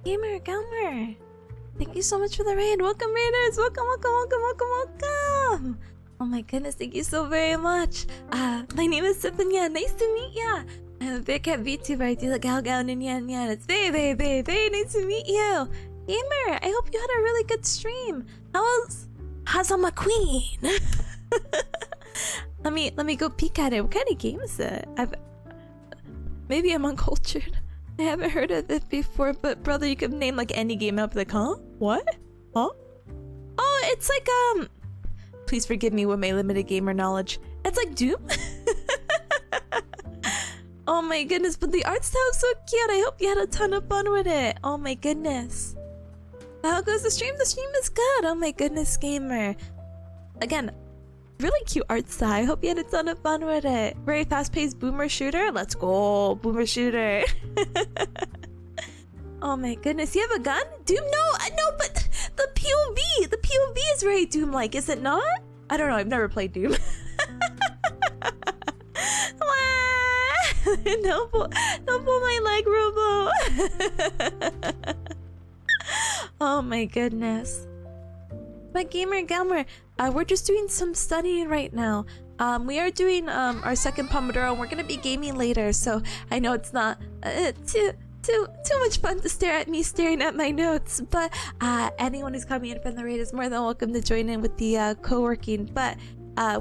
Gamer, Gamer. Thank you so much for the raid. Welcome, raiders. Welcome, welcome, welcome, welcome, welcome. Oh my goodness, thank you so very much. My name is Tipanya. Nice to meet ya. I'm a bearcat VTuber. I do the gal gal and yan yan. It's very, very, very, very nice to meet you. Gamer, I hope you had a really good stream. How's on my queen? Let me go peek at it. What kind of game is it? Maybe I'm uncultured. I haven't heard of it before, but brother, you could name like any game. I'll be like, huh? What? Huh? Oh, it's like please forgive me with my limited gamer knowledge. It's like Doom. Oh my goodness, but the art style's so cute. I hope you had a ton of fun with it. Oh my goodness. How goes the stream? The stream is good. Oh my goodness, gamer. Again, really cute art style. I hope you had a ton of fun with it. Very fast-paced boomer shooter. Let's go, boomer shooter. Oh my goodness, you have a gun? Doom? No, but the POV is very Doom-like, is it not? I don't know. I've never played Doom. Don't pull my leg, Robo. Oh my goodness. But gamer, we're just doing some studying right now. We are doing our second pomodoro, and we're gonna be gaming later. So I know it's not too much fun to stare at me staring at my notes. But anyone who's coming in from the raid is more than welcome to join in with the co-working. But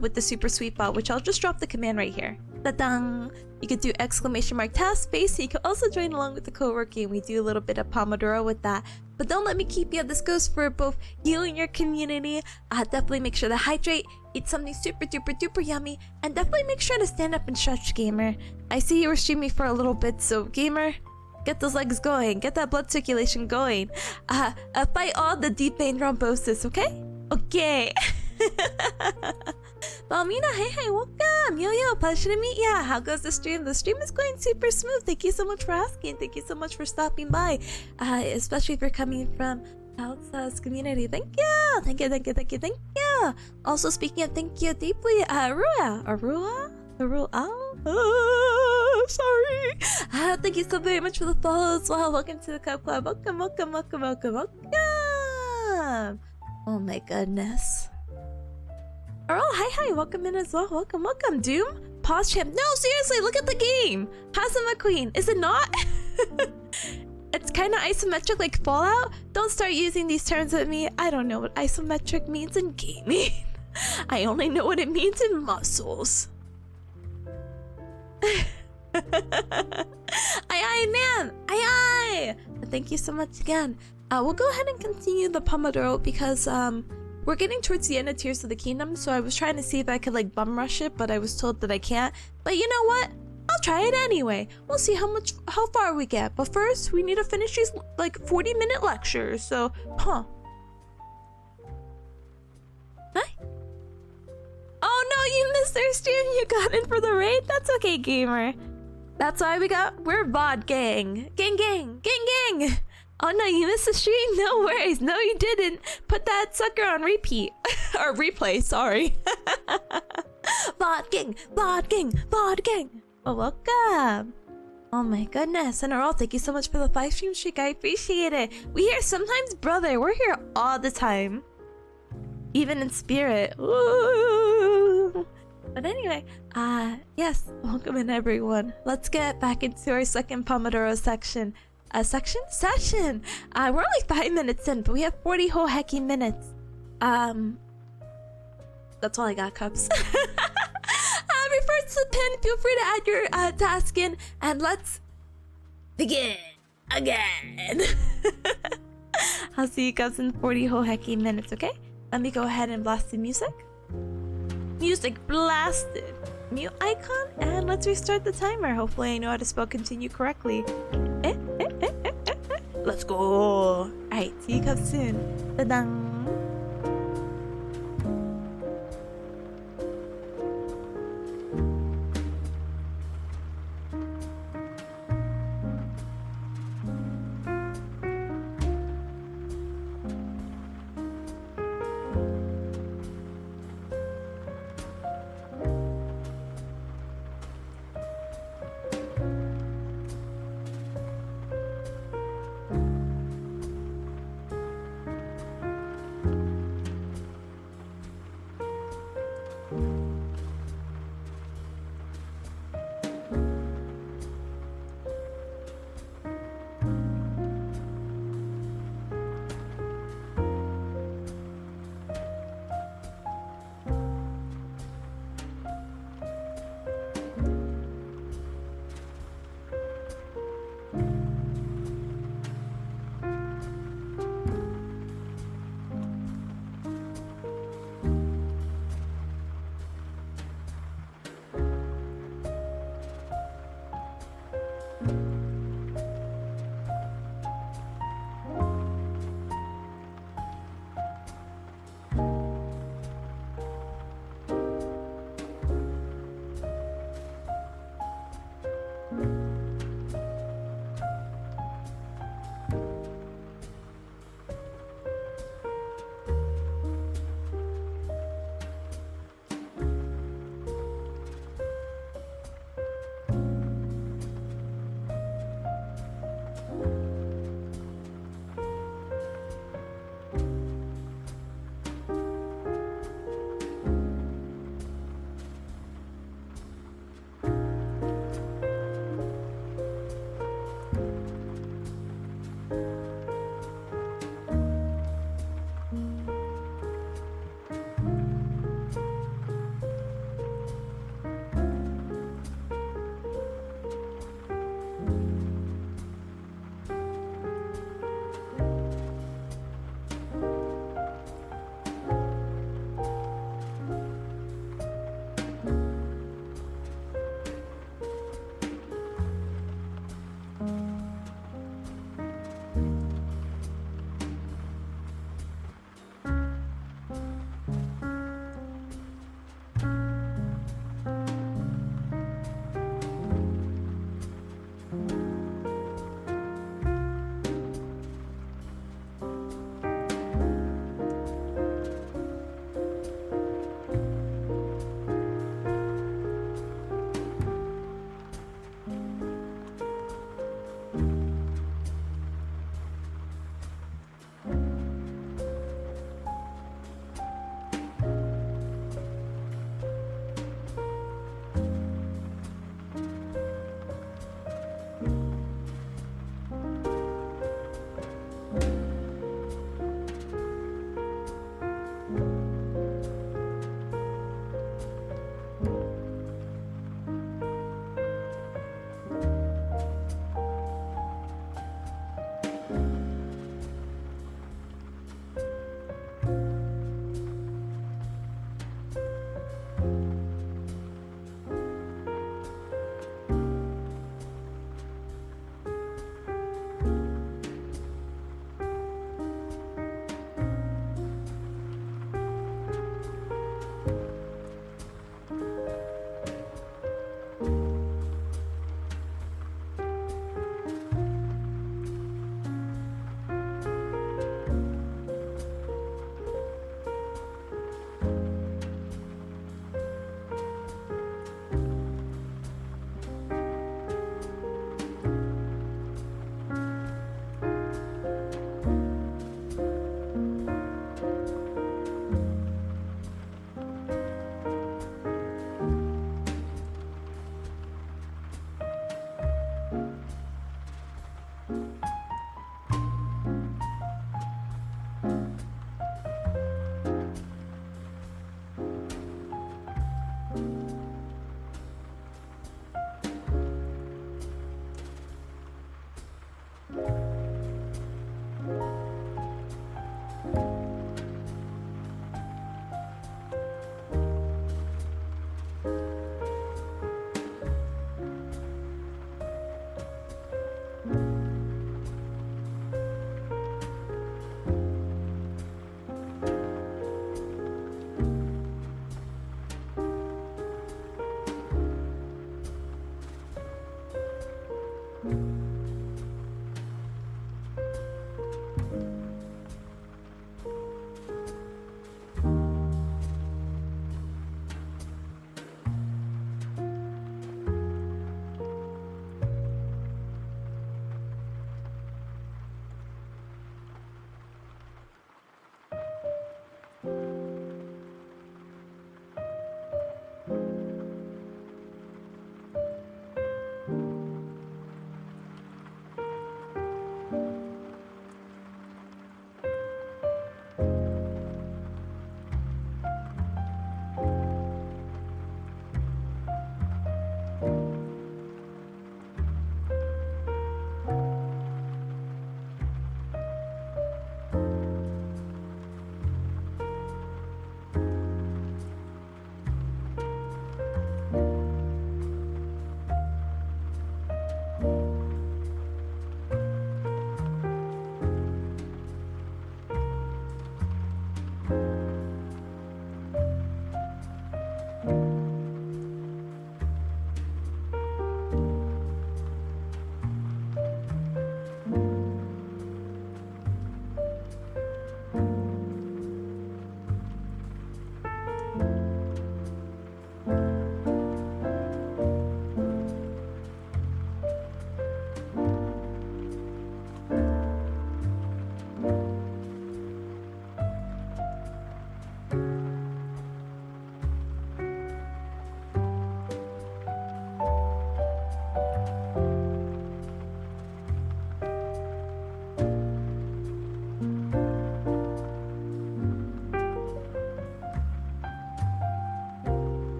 with the super sweet bot, which I'll just drop the command right here. Ta-dang! You could do _task space. You can also join along with the co-working. We do a little bit of pomodoro with that. But don't let me keep you. This goes for both you and your community. Definitely make sure to hydrate, eat something super duper duper yummy, and definitely make sure to stand up and stretch, gamer. I see you were streaming for a little bit, so gamer, get those legs going, get that blood circulation going. Fight all the deep vein thrombosis, okay? Okay. Balmina, hi, welcome. Yo, pleasure to meet ya. How goes the stream? The stream is going super smooth. Thank you so much for asking. Thank you so much for stopping by. Especially if you're coming from Alsa's community. Thank you. Also, speaking of thank you deeply, Arua? Sorry. Thank you so very much for the follow as well. Welcome to the Cup Club. Welcome. Oh my goodness. Oh, hi, welcome in as well. Welcome, Doom. Pause champ. No, seriously, look at the game. How's my queen? Is it not? It's kind of isometric like Fallout. Don't start using these terms with me. I don't know what isometric means in gaming. I only know what it means in muscles. Aye, man. Aye. Thank you so much again. We'll go ahead and continue the pomodoro because we're getting towards the end of Tears of the Kingdom, so I was trying to see if I could like bum rush it, but I was told that I can't. But you know what? I'll try it anyway. We'll see how far we get. But first, we need to finish these like 40-minute lectures. So, Hi. Oh no, you missed our stream. You got in for the raid. That's okay, gamer. That's why we're VOD gang. Gang. Oh no, you missed the stream? No worries. No, you didn't. Put that sucker on repeat. Or replay, sorry. VOD gang. Oh, welcome. Oh my goodness. And Earl, thank you so much for the 5 stream streak. I appreciate it. We here sometimes, brother. We're here all the time. Even in spirit. Ooh. But anyway, yes, welcome in everyone. Let's get back into our second Pomodoro section. Session. We're only 5 minutes in, but we have 40 whole hecky minutes. That's all I got, Cups. Refer to the pin. Feel free to add your task in, and let's begin again. I'll see you guys in 40 whole hecky minutes, okay? Let me go ahead and blast the music. Music blasted. Mute icon, and let's restart the timer. Hopefully I know how to spell continue correctly. Let's go. Alright, see you guys soon. Ta-dang.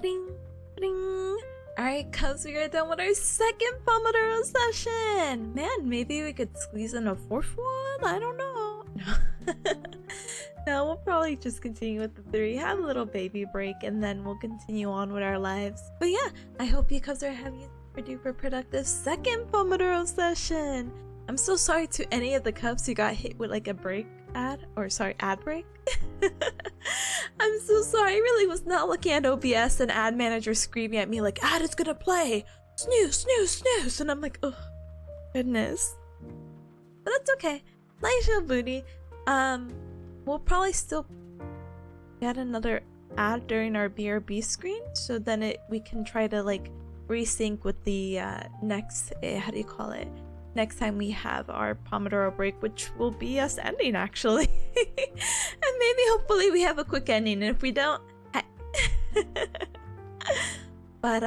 Ding, ding. Alright, cuz we are done with our second Pomodoro session. Man, maybe we could squeeze in a fourth one? I don't know. No, we'll probably just continue with the 3, have a little baby break, and then we'll continue on with our lives. But yeah, I hope you cubs are having a super duper productive second Pomodoro session. I'm so sorry to any of the cubs who got hit with like a break ad, or sorry, ad break. I'm so sorry, I really was not looking at OBS and ad manager screaming at me like, ad is gonna play, snooze, snooze, snooze, and I'm like, oh, goodness. But that's okay, nice little booty. We'll probably still get another ad during our BRB screen, so then we can try to like resync with the next, how do you call it? Next time we have our Pomodoro break, which will be us ending actually. And maybe maybe hopefully we have a quick ending, and if we don't, but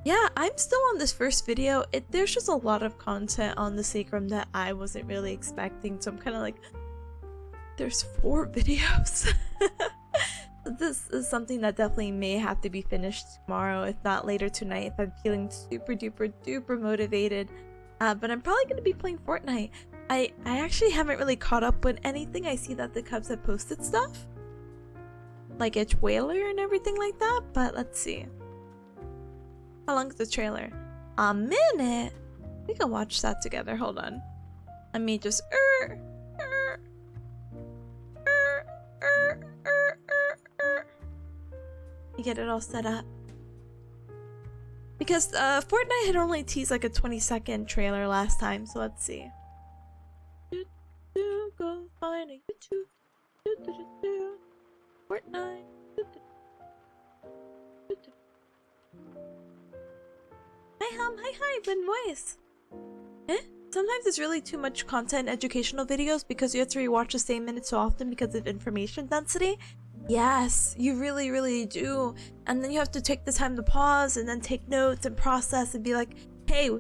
yeah, I'm still on this first video. There's just a lot of content on the Sacrum that I wasn't really expecting, so I'm kind of like, there's 4 videos. This is something that definitely may have to be finished tomorrow, if not later tonight, if I'm feeling super duper motivated. But I'm probably going to be playing Fortnite. I actually haven't really caught up with anything. I see that the Cubs have posted stuff, like a trailer and everything like that, but let's see. How long is the trailer? A minute? We can watch that together. Hold on. Let me just get it all set up. Because Fortnite had only teased like a 20-second trailer last time, so let's see. Go find a YouTube. Fortnite. Hi Hum, hi, Ben Voice. Sometimes it's really too much content in educational videos because you have to rewatch the same minute so often because of information density. Yes, you really do. And then you have to take the time to pause and then take notes and process and be like, hey,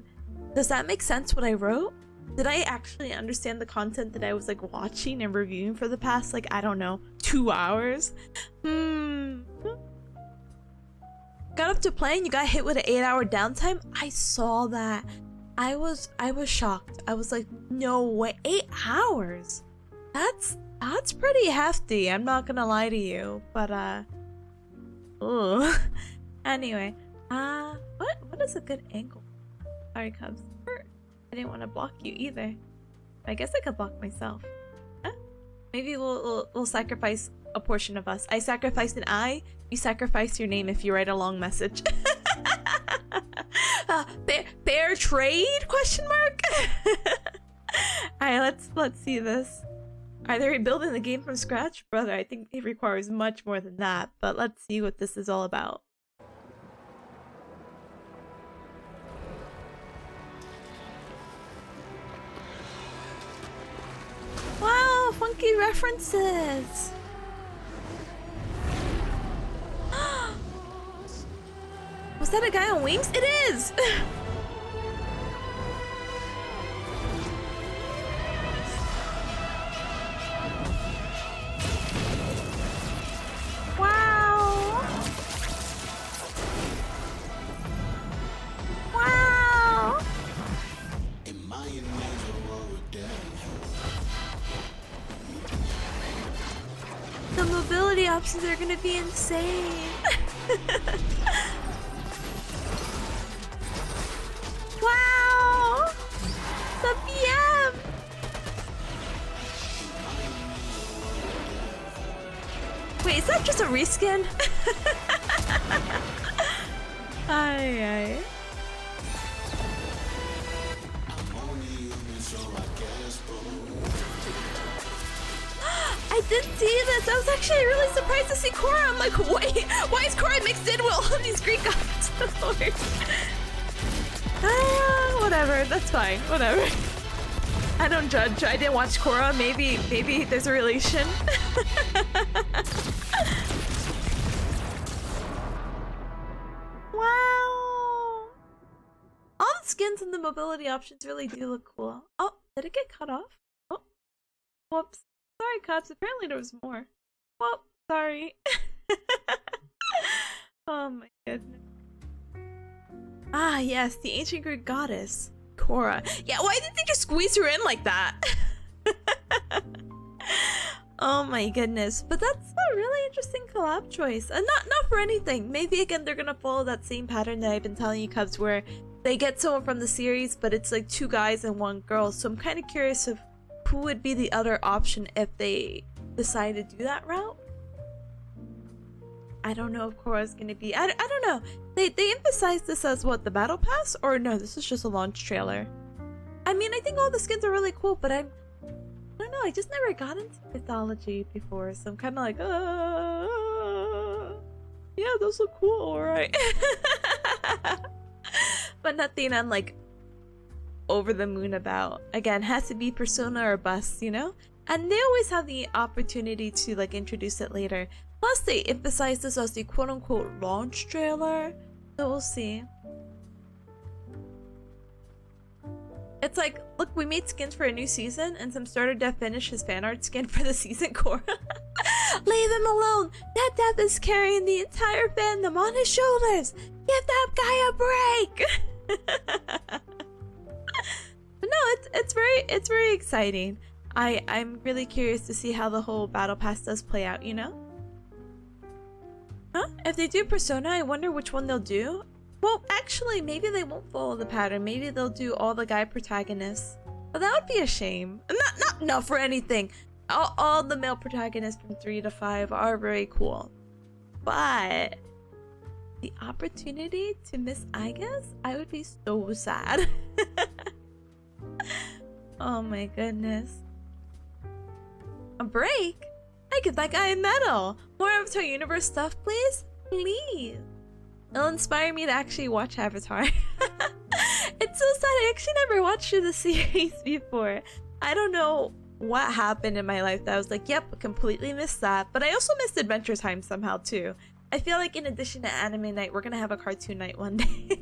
does that make sense what I wrote? Did I actually understand the content that I was like watching and reviewing for the past, like, I don't know, 2 hours? Got up to playing, you got hit with an 8-hour downtime? I saw that. I was shocked. I was like, no way, 8 hours? That's pretty hefty, I'm not gonna lie to you. But ugh. Anyway, what is a good angle? Sorry, Cubs. I didn't want to block you either. I guess I could block myself. Huh? Maybe we'll sacrifice a portion of us. I sacrifice an eye. You sacrifice your name if you write a long message. Fair trade? Question mark. All right, let's see this. Are they rebuilding the game from scratch, brother? I think it requires much more than that. But let's see what this is all about. Wow, funky references! Was that a guy on wings? It is! Wow! Wow! The mobility options are gonna be insane. Wow! The BM! Wait, is that just a reskin? Ay. I did see this. I was actually really surprised to see Korra. I'm like, wait, why is Korra mixed in with all of these Greek gods? Whatever. That's fine. Whatever. I don't judge. I didn't watch Korra. Maybe there's a relation. Wow. All the skins and the mobility options really do look cool. Oh, did it get cut off? Oh, whoops. Sorry, Cubs. Apparently there was more. Well, sorry. Oh my goodness. Ah, yes, the ancient Greek goddess, Korra. Yeah, why did they just squeeze her in like that? Oh my goodness. But that's a really interesting collab choice. And not for anything. Maybe again they're gonna follow that same pattern that I've been telling you, Cubs, where they get someone from the series, but it's like 2 guys and 1 girl. So I'm kind of curious of who would be the other option if they decide to do that route. I don't know if Korra's gonna be. I don't know. They emphasize this as what, the battle pass, or no? This is just a launch trailer. I mean, I think all the skins are really cool, but I don't know. I just never got into mythology before, so I'm kind of like, yeah, those look cool, alright. But nothing I'm like over the moon about. Again, has to be Persona or bust, you know? And they always have the opportunity to like introduce it later. Plus they emphasize this as the quote-unquote launch trailer. So we'll see. It's like, look, we made skins for a new season, and some starter dev finished his fan art skin for the season core. Leave him alone! That dev is carrying the entire fandom on his shoulders! Give that guy a break! But no, it's very exciting. I'm really curious to see how the whole battle pass does play out, you know? Huh? If they do Persona, I wonder which one they'll do. Well, actually, maybe they won't follow the pattern. Maybe they'll do all the guy protagonists. But that would be a shame. Not enough for anything. All the male protagonists from 3 to 5 are very cool. But the opportunity to miss Igas, I would be so sad. Oh my goodness. A break? I give that guy a medal. More Avatar Universe stuff, please? Please. It'll inspire me to actually watch Avatar. It's so sad. I actually never watched the series before. I don't know what happened in my life that I was like, yep, completely missed that. But I also missed Adventure Time somehow too. I feel like in addition to anime night, we're gonna have a cartoon night one day.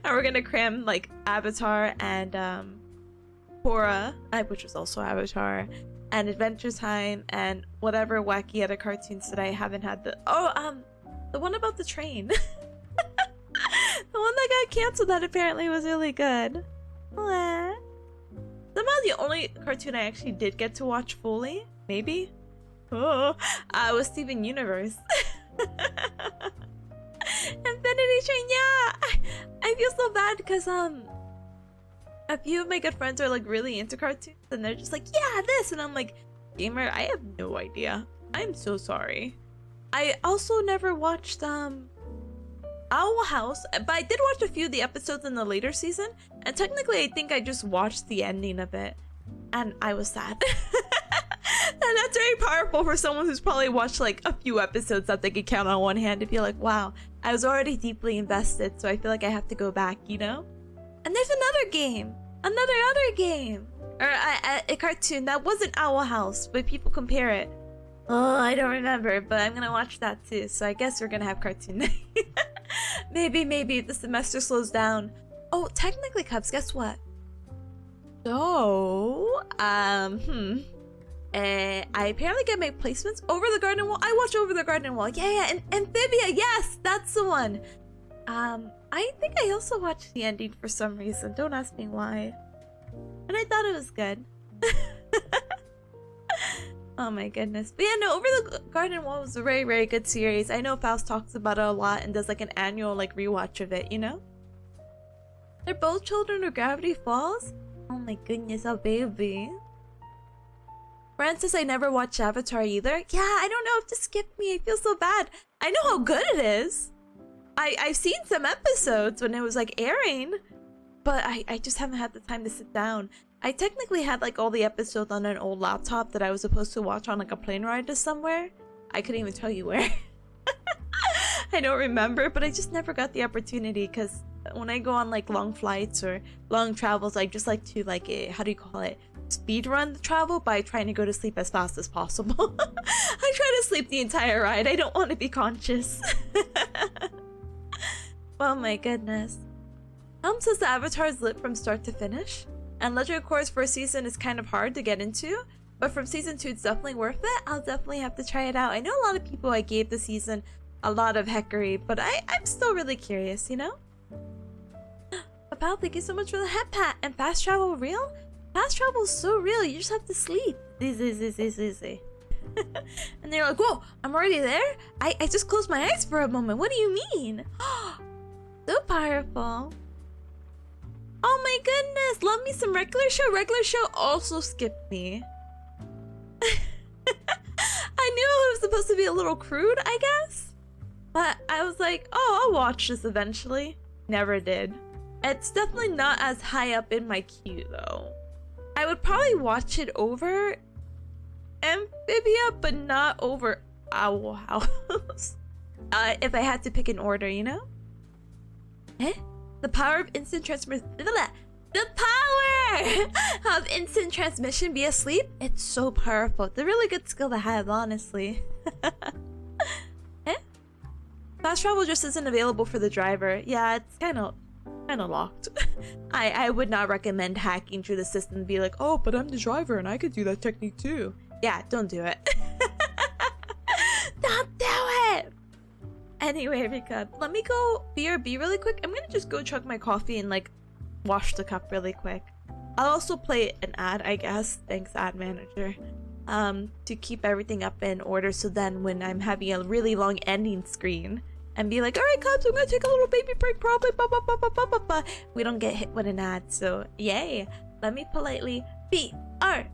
And we're gonna cram like Avatar and Korra, which was also Avatar, and Adventure Time and whatever wacky other cartoons that I haven't had. The one about the train. The one that got canceled that apparently was really good. Aww. Somehow the only cartoon I actually did get to watch fully, maybe, was Steven Universe. Infinity Train, yeah! I feel so bad because a few of my good friends are like really into cartoons and they're just like, yeah, this, and I'm like, gamer, I have no idea. I'm so sorry. I also never watched Owl House, but I did watch a few of the episodes in the later season, and technically I think I just watched the ending of it, and I was sad. And that's very powerful for someone who's probably watched like a few episodes that they could count on one hand to feel like, wow, I was already deeply invested, so I feel like I have to go back, you know? And there's another game! Other game! Or a cartoon that wasn't Owl House, but people compare it. Oh, I don't remember, but I'm gonna watch that too, so I guess we're gonna have cartoon night. Maybe if the semester slows down. Oh, technically, Cubs, guess what? So, I apparently get my placements Over the Garden Wall. I watch Over the Garden Wall. Yeah, and Amphibia, yes, that's the one. I think I also watched the ending for some reason. Don't ask me why. And I thought it was good. Oh my goodness. But yeah, no, Over the Garden Wall was a very, very good series. I know Faust talks about it a lot and does like an annual like rewatch of it, you know? They're both children of Gravity Falls? Oh my goodness, oh baby. Francis, I never watched Avatar either. Yeah, I don't know if to skip me. I feel so bad. I know how good it is. I've seen some episodes when it was like airing, but I just haven't had the time to sit down. I technically had like all the episodes on an old laptop that I was supposed to watch on like a plane ride to somewhere. I couldn't even tell you where. I don't remember, but I just never got the opportunity because when I go on like long flights or long travels, I just like to like, how do you call it? Speed run the travel by trying to go to sleep as fast as possible. I try to sleep the entire ride. I don't want to be conscious. Oh my goodness. Helm says the Avatar is lit from start to finish. And Legend of Korra's first season is kind of hard to get into, but from season 2 it's definitely worth it. I'll definitely have to try it out. I know a lot of people I gave the season a lot of heckery, but I'm still really curious, you know? Papa, thank you so much for the head pat. And fast travel real? Fast travel is so real, you just have to sleep. Easy. And they're like, whoa, I'm already there? I just closed my eyes for a moment. What do you mean? So powerful. Oh my goodness, love me some regular show. Regular show also skipped me. I knew it was supposed to be a little crude, I guess. But I was like, oh, I'll watch this eventually. Never did. It's definitely not as high up in my queue though. I would probably watch it over Amphibia, but not over Owl House. If I had to pick an order, you know? Eh? The power of instant transformation. The power of instant transmission via sleep. It's so powerful. It's a really good skill to have, honestly. Eh? Fast travel just isn't available for the driver. Yeah, it's kind of locked. I would not recommend hacking through the system and be like, oh, but I'm the driver and I could do that technique too. Yeah, don't do it. Don't do it! Anyway, Rika, let me go BRB really quick. I'm gonna just go chug my coffee and like wash the cup really quick. I'll also play an ad, I guess. Thanks, ad manager. To keep everything up in order so then when I'm having a really long ending screen and be like, alright, Cubs, I'm gonna take a little baby break probably, we don't get hit with an ad, so yay. Let me politely BRB.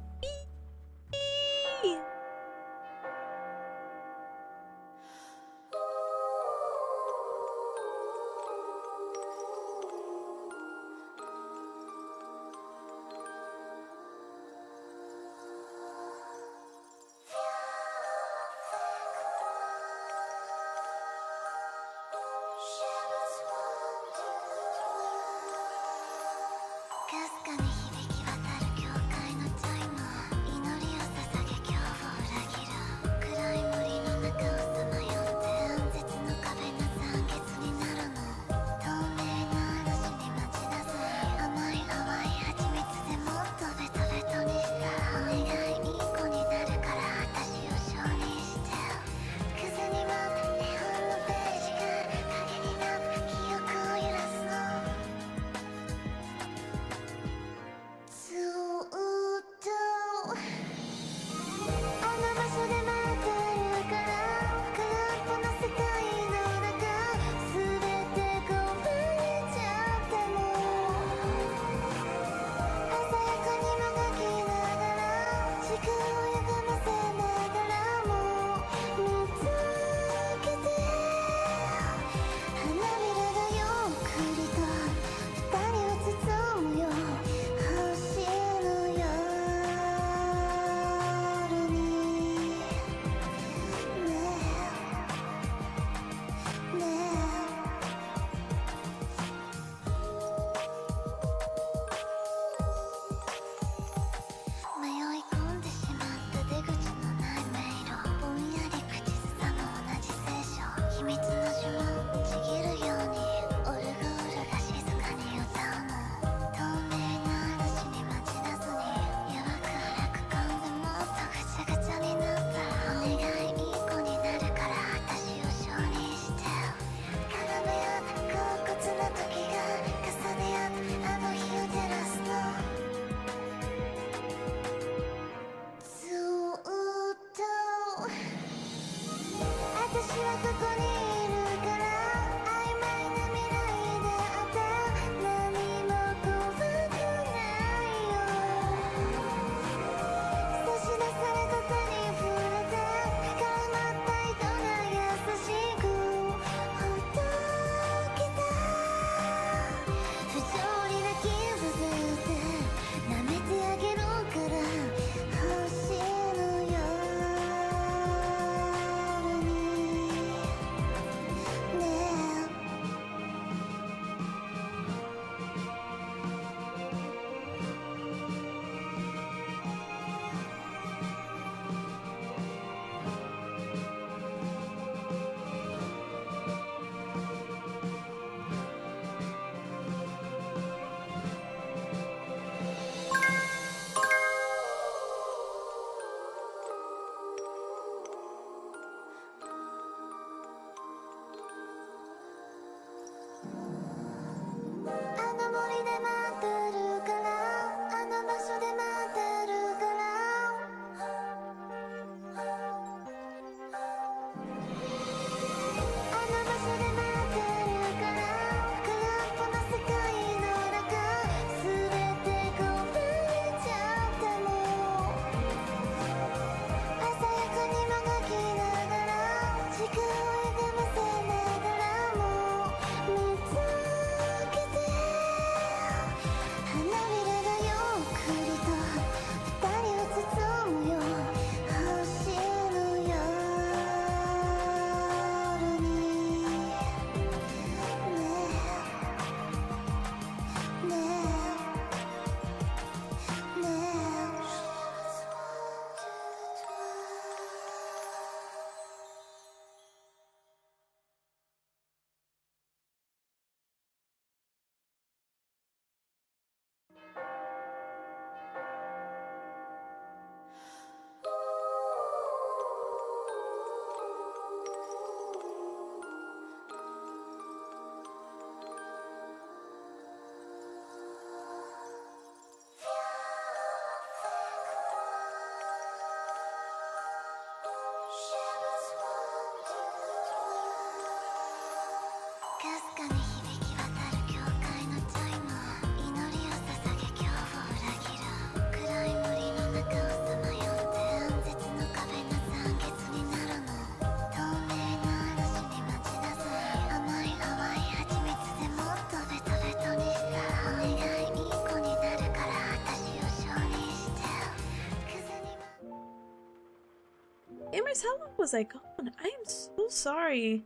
Gamers, how long was I gone? I am so sorry.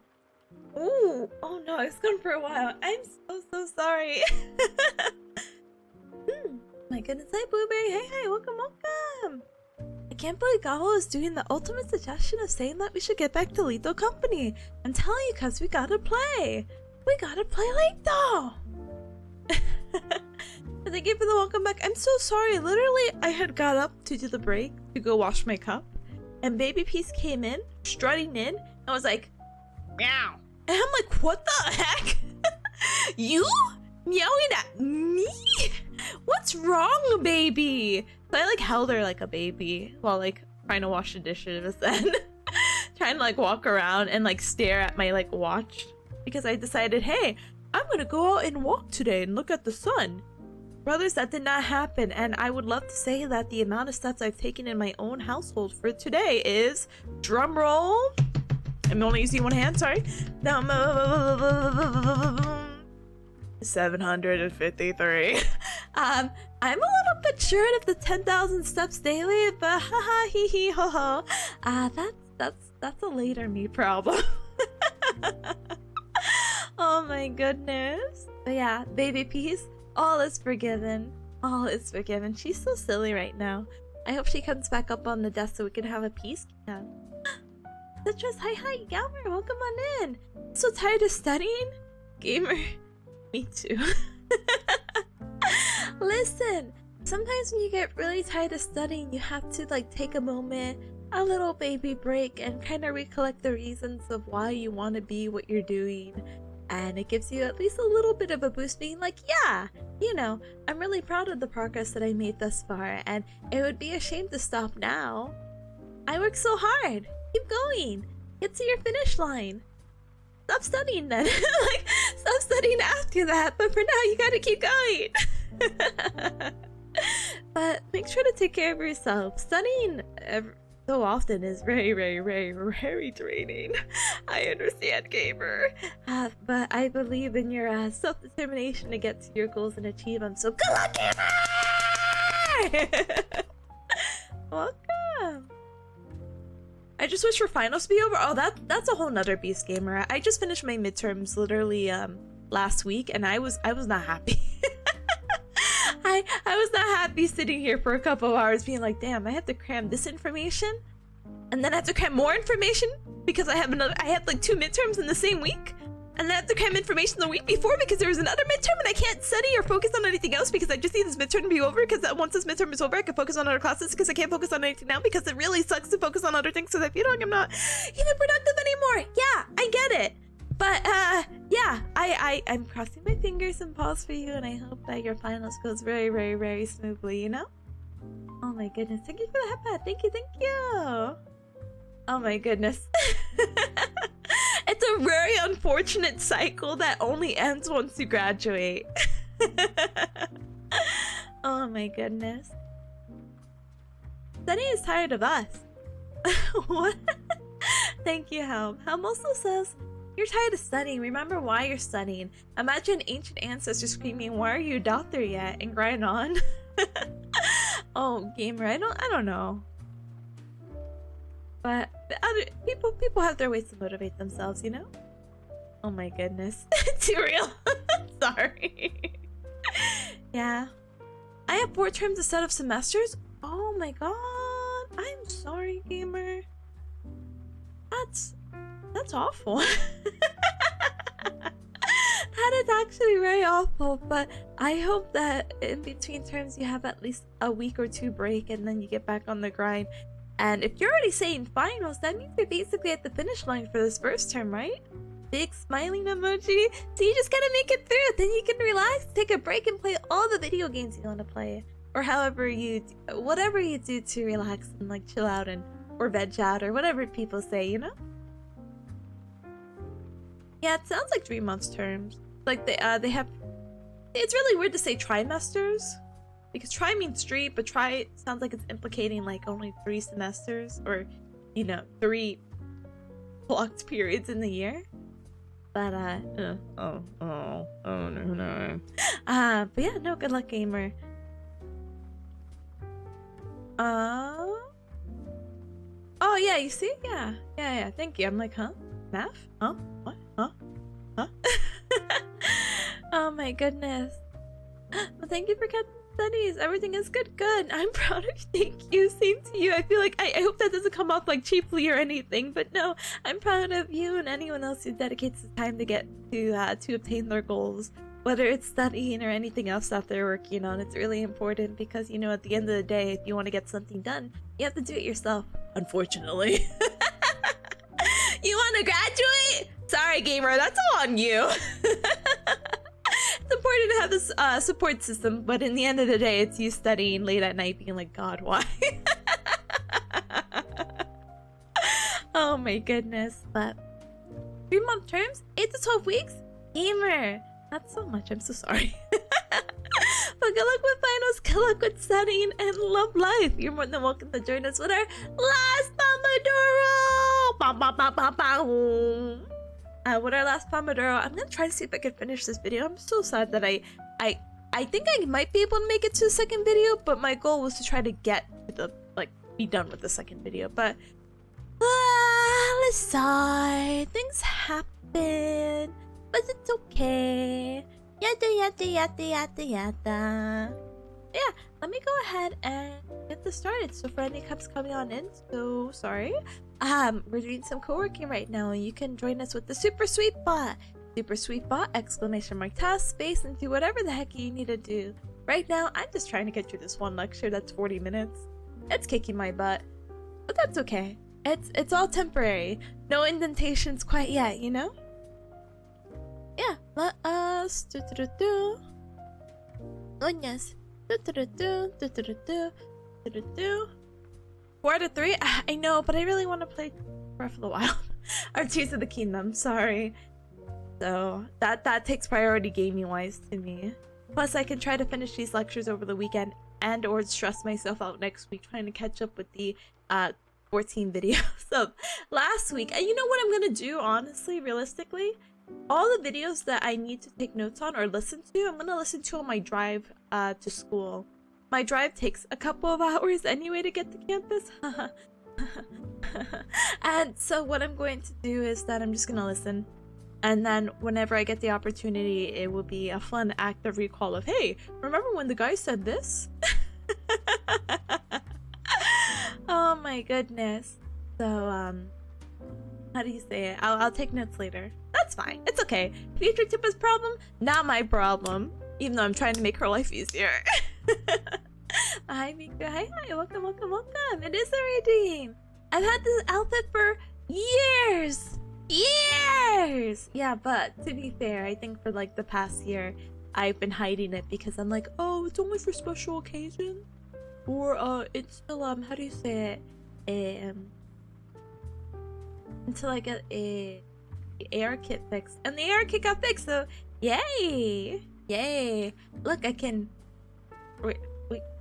Ooh, oh no, I was gone for a while. I'm so sorry. My goodness, hi Blueberry, hey, welcome. I can't believe Gaho is doing the ultimate suggestion of saying that we should get back to Lethal Company. I'm telling you, cause we gotta play. We gotta play Lethal. Thank you for the welcome back. I'm so sorry. Literally, I had got up to do the break to go wash my cup, and Baby Peace came in, strutting in, and was like, meow. And I'm like, what the heck? You? Meowing at me? What's wrong, baby? So I like held her like a baby while like trying to wash the dishes and trying to like walk around and like stare at my like watch, because I decided, hey, I'm gonna go out and walk today and look at the sun. Brothers, that did not happen, and I would love to say that the amount of steps I've taken in my own household for today is, drum roll, I'm only using one hand, sorry, 753. I'm a little bit short of the 10,000 steps daily, but haha, hee hee ho ho. That's a later me problem. Oh my goodness. But yeah, Baby Peace, all is forgiven. All is forgiven. She's so silly right now. I hope she comes back up on the desk so we can have a peace cam. Citrus, hi, Gamer, welcome on in. So tired of studying? Gamer, me too. Listen, sometimes when you get really tired of studying, you have to like take a moment, a little baby break, and kind of recollect the reasons of why you want to be what you're doing. And it gives you at least a little bit of a boost, being like, yeah, you know, I'm really proud of the progress that I made thus far, and it would be a shame to stop now. I worked so hard. Keep going. Get to your finish line. Stop studying then. Like, stop studying after that, but for now you gotta keep going. But make sure to take care of yourself. Studying so often is very draining. I understand, gamer. But I believe in your self-determination to get to your goals and achieve them. So good luck, gamer! Welcome. I just wish for finals to be over. Oh, that's a whole nother beast, gamer. I just finished my midterms literally last week, and I was not happy. I was not happy sitting here for a couple of hours being like, damn, I have to cram this information, and then I have to cram more information because I had like 2 midterms in the same week, and then I have to cram information the week before because there was another midterm, and I can't study or focus on anything else because I just need this midterm to be over, because once this midterm is over I can focus on other classes, because I can't focus on anything now because it really sucks to focus on other things, so I feel like I'm not even productive anymore. Yeah, I get it. But yeah, I'm crossing my fingers and paws for you, and I hope that your finals goes very smoothly, you know? Oh my goodness, thank you for the headband. Thank you. Oh my goodness. It's a very unfortunate cycle that only ends once you graduate. Oh my goodness. Sunny is tired of us. What? Thank you, Helm. Helm also says, you're tired of studying. Remember why you're studying. Imagine ancient ancestors screaming, why are you a doctor yet? And grind on. Oh, gamer, I don't know. But other people have their ways to motivate themselves, you know? Oh my goodness. Too real. Sorry. Yeah. I have 4 terms instead of semesters? Oh my god. I'm sorry, gamer. That's awful. That is actually very awful, but I hope that in between terms you have at least a week or 2 break and then you get back on the grind. And if you're already saying finals, that means you're basically at the finish line for this first term, right? Big smiling emoji. So you just gotta make it through. Then you can relax, take a break, and play all the video games you want to play. Or whatever you do to relax and like chill out or veg out or whatever people say, you know? Yeah, it sounds like 3 months terms. Like they have. It's really weird to say trimesters, because tri means 3, but tri sounds like it's implicating like only 3 semesters, or 3 blocked periods in the year. But no. But yeah, no, good luck, gamer. Oh yeah, you see? Yeah, thank you. I'm like, huh? Math? Huh? What? Huh? Oh my goodness. Well, thank you for Captain Studies. Everything is good. I'm proud of you. Thank you. Same to you. I feel like I hope that doesn't come off like cheaply or anything, but no, I'm proud of you and anyone else who dedicates the time to get to obtain their goals, whether it's studying or anything else that they're working on. It's really important because at the end of the day, if you want to get something done, you have to do it yourself. Unfortunately. You want to graduate? Sorry, gamer. That's all on you. It's important to have this support system, but in the end of the day, it's you studying late at night being like, God, why? Oh my goodness. But 3-month terms? 8 to 12 weeks? Gamer! Not so much, I'm so sorry. But good luck with finals, good luck with studying, and love life. You're more than welcome to join us with our last Pomodoro! With our last Pomodoro, I'm gonna try to see if I can finish this video. I'm so sad that I think I might be able to make it to the second video, but my goal was to try to get to the, be done with the second video. But, let's sigh. Things happen, but it's okay. Yada. Yeah, let me go ahead and get this started. So for any cups coming on in, so sorry. We're doing some co-working right now. You can join us with the Super Sweet Bot. Super Sweet Bot, ! Task, space, and do whatever the heck you need to do. Right now, I'm just trying to get through this one lecture that's 40 minutes. It's kicking my butt, but that's okay. It's all temporary. No indentations quite yet, Yeah, let us Uñas. 4 out of 3? I know, but I really want to play Breath of the Wild. Or Tears of the Kingdom, sorry. So, that takes priority gaming-wise to me. Plus, I can try to finish these lectures over the weekend and or stress myself out next week trying to catch up with the 14 videos. So, last week, and you know what I'm gonna do, honestly, realistically? All the videos that I need to take notes on or listen to, I'm gonna listen to on my drive to school. My drive takes a couple of hours anyway to get to campus. And so what I'm going to do is that I'm just gonna listen. And then whenever I get the opportunity, it will be a fun act of recall of, hey, remember when the guy said this? Oh my goodness. So, how do you say it? I'll take notes later. That's fine. It's okay. Future Tipa's problem, not my problem. Even though I'm trying to make her life easier. Hi, Mika. Hi. Welcome. It is a redeem. I've had this outfit for years. Yeah, but to be fair, I think for the past year, I've been hiding it because I'm like, oh, it's only for special occasions. Or, it's still, how do you say it? Until I get a AR kit fixed. And the AR kit got fixed, so yay! Look, I can... Wait,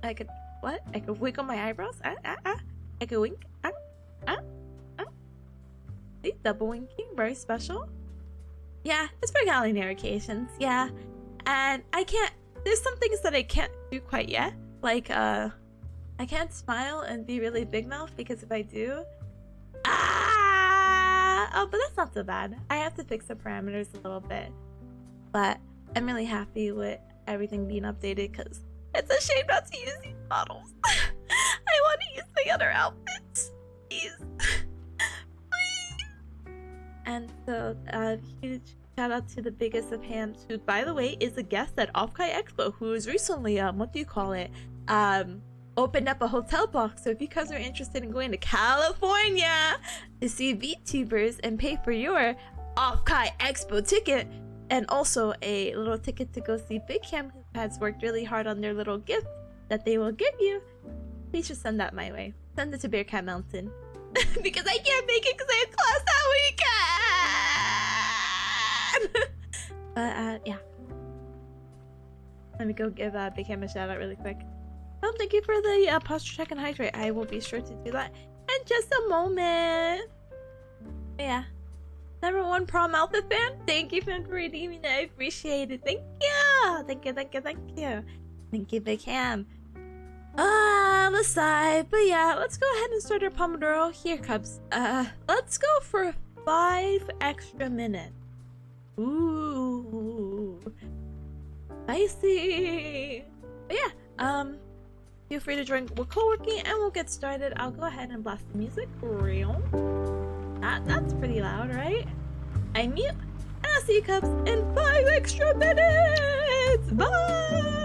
I could... What? I could wiggle my eyebrows? I could wink? See? Double winking, very special. Yeah, it's for culinary occasions, yeah. And I can't... There's some things that I can't do quite yet. I can't smile and be really big mouth because if I do... Oh, but that's not so bad. I have to fix the parameters a little bit. But I'm really happy with everything being updated because it's a shame not to use these models. I want to use the other outfits. Please. And so, huge shout out to the biggest of hands, who, by the way, is a guest at Offkai Expo, who is recently, opened up a hotel box. So if you guys are interested in going to California to see VTubers and pay for your Offkai Expo ticket, and also a little ticket to go see Big Cam, who has worked really hard on their little gift that they will give you, please just send that my way. Send it to Bearcat Mountain. Because I can't make it because I have class that bad. But yeah. Let me go give Big Ham a shout out really quick. Oh, thank you for the posture check and hydrate. I will be sure to do that in just a moment. Yeah. Number one prom outfit fan. Thank you for redeeming it. I appreciate it. Thank you. Thank you. Thank you. Thank you. Thank you, Big Ham. On the side, but yeah, let's go ahead and start our pomodoro here, Cubs. Let's go for 5 extra minutes. Ooh, spicy. But yeah, feel free to join. We're co-working and we'll get started. I'll go ahead and blast the music real. That's pretty loud, right? I mute, and I'll see you, Cubs, in 5 extra minutes. Bye.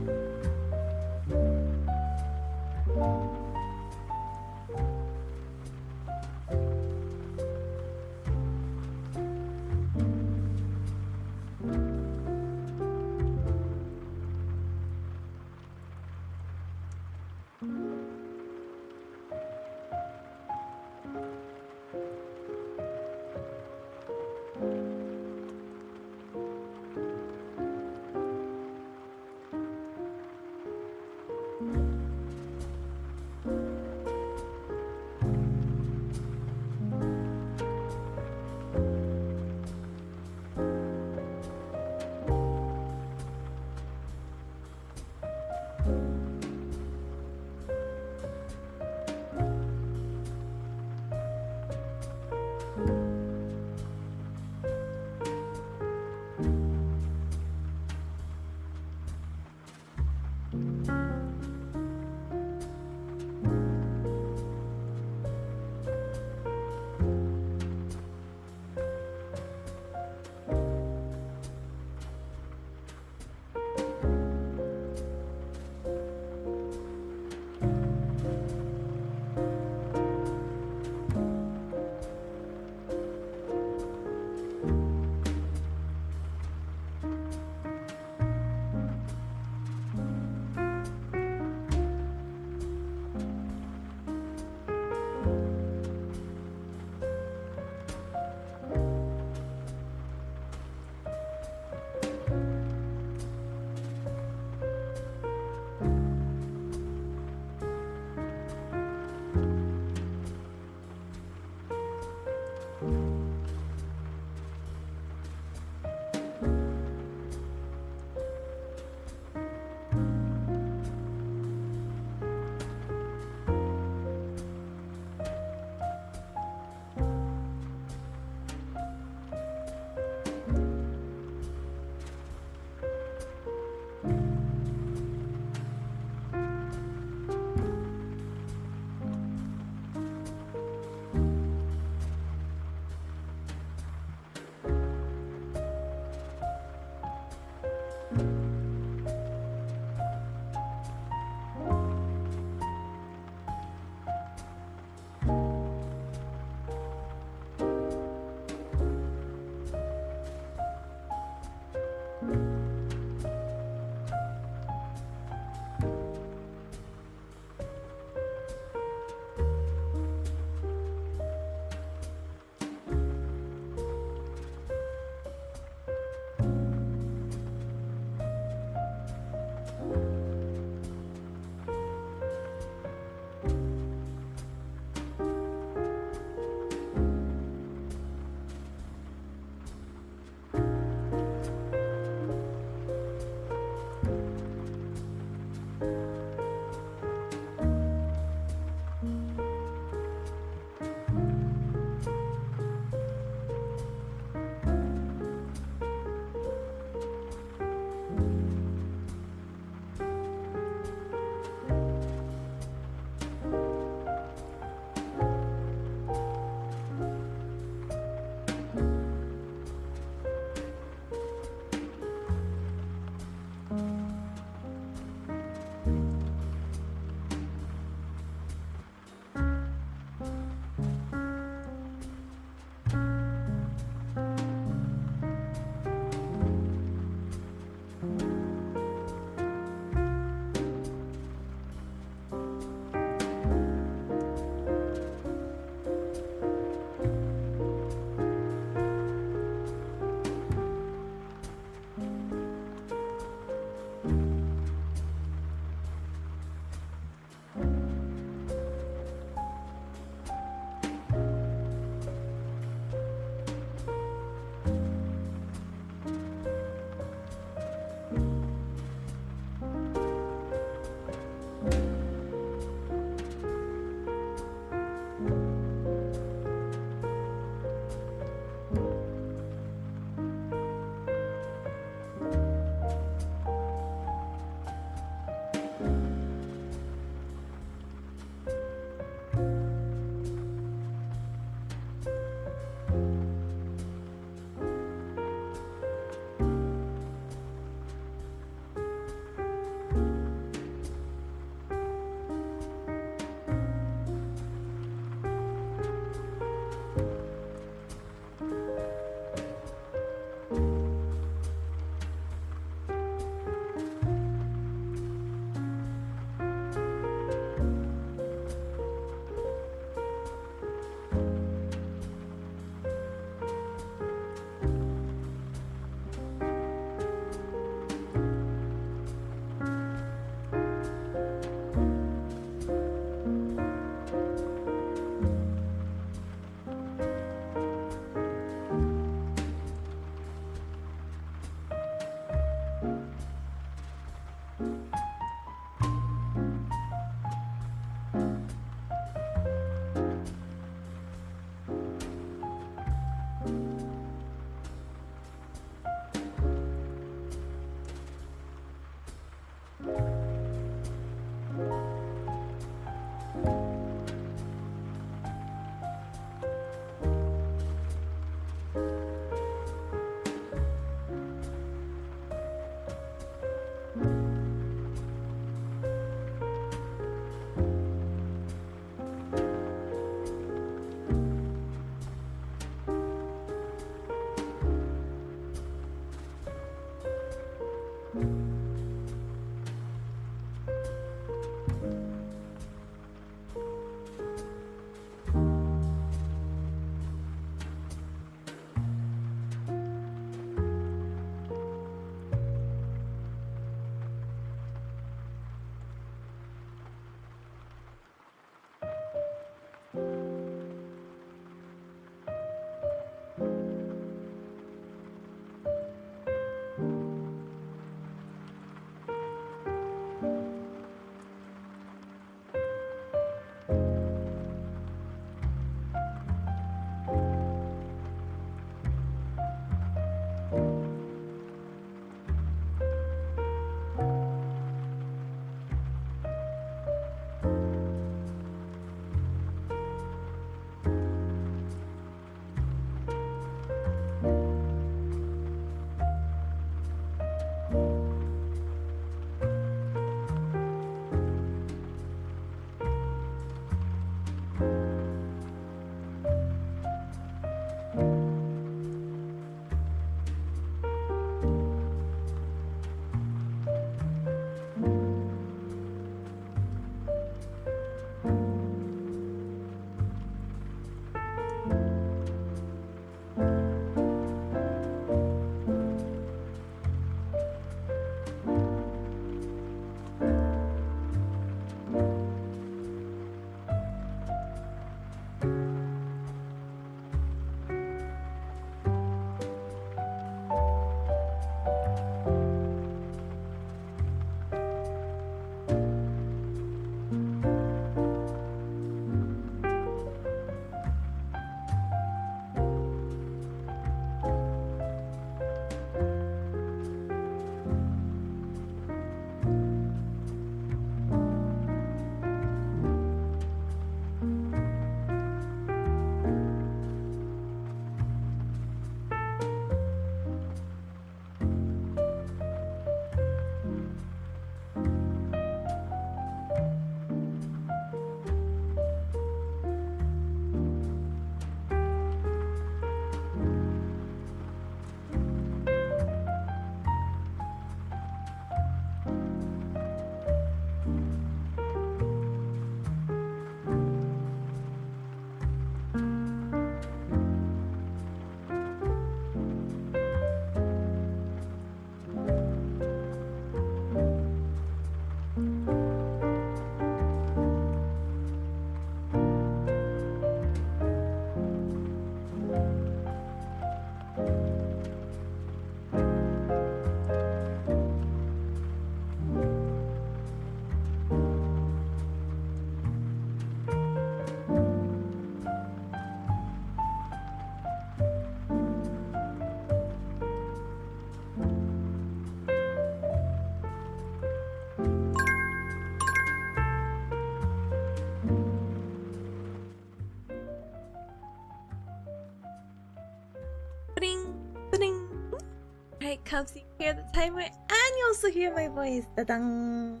Right, Cubs, you hear the timer, and you also hear my voice. Da-dang.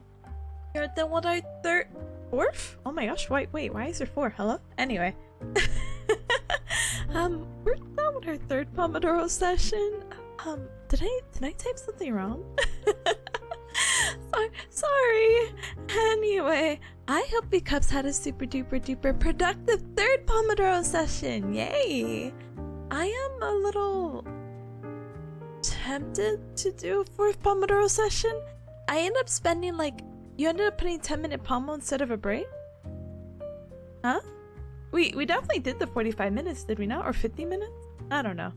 You're done with our fourth? Oh my gosh, wait, why is there 4? Hello? Anyway. We're done with our 3rd Pomodoro session. Did I type something wrong? Sorry. Anyway, I hope you Cubs had a super duper productive 3rd Pomodoro session. Yay! I am a little tempted to do a 4th Pomodoro session. I end up spending you ended up putting 10-minute Pomo instead of a break? Huh? We definitely did the 45 minutes, did we not? Or 50 minutes? I don't know.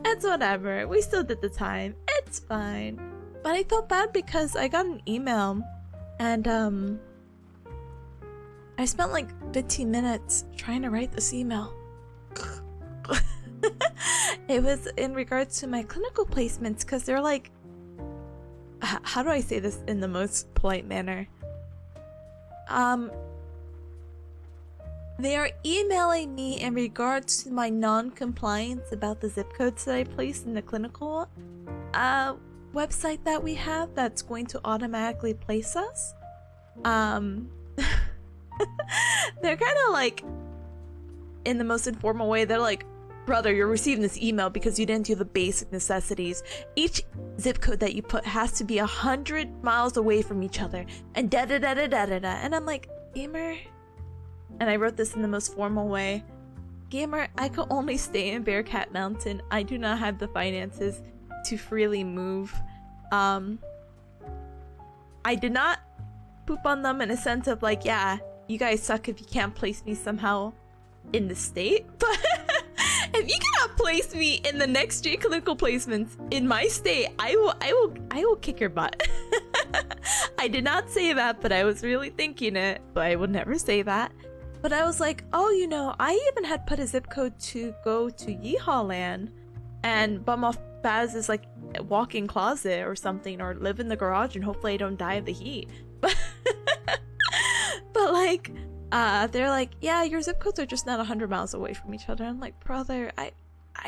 It's whatever. We still did the time. It's fine. But I felt bad because I got an email and I spent 15 minutes trying to write this email. It was in regards to my clinical placements because they're how do I say this in the most polite manner? They are emailing me in regards to my non-compliance about the zip codes that I placed in the clinical website that we have that's going to automatically place us. They're kind of in the most informal way, they're like, brother, you're receiving this email because you didn't do the basic necessities. Each zip code that you put has to be 100 miles away from each other, and da-da-da-da-da-da-da. And I'm like, gamer, and I wrote this in the most formal way, gamer, I could only stay in Bearcat Mountain. I do not have the finances to freely move. I did not poop on them in a sense of yeah, you guys suck if you can't place me somehow in the state, but if you cannot place me in the next 3 clinical placements in my state, I will kick your butt. I did not say that, but I was really thinking it, but I would never say that. But I was like, oh, I even had put a zip code to go to Yeehaw Land and bum off Baz's walk-in closet or something, or live in the garage and hopefully I don't die of the heat. But they're like, yeah, your zip codes are just not 100 miles away from each other. I'm like, brother, I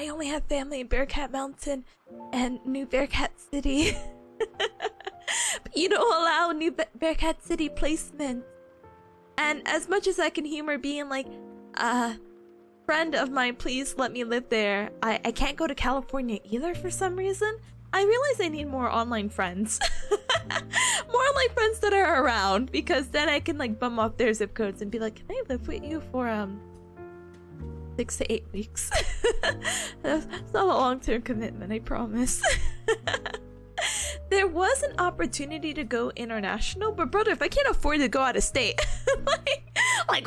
only have family in Bearcat Mountain and New Bearcat City. But you don't allow New Bearcat City placement. And as much as I can humor being friend of mine, please let me live there, I can't go to California either for some reason. I realize I need more online friends. More online friends that are around, because then I can bum off their zip codes and be like, can I live with you for 6 to 8 weeks? That's not a long-term commitment, I promise. There was an opportunity to go international, but brother, if I can't afford to go out of state, I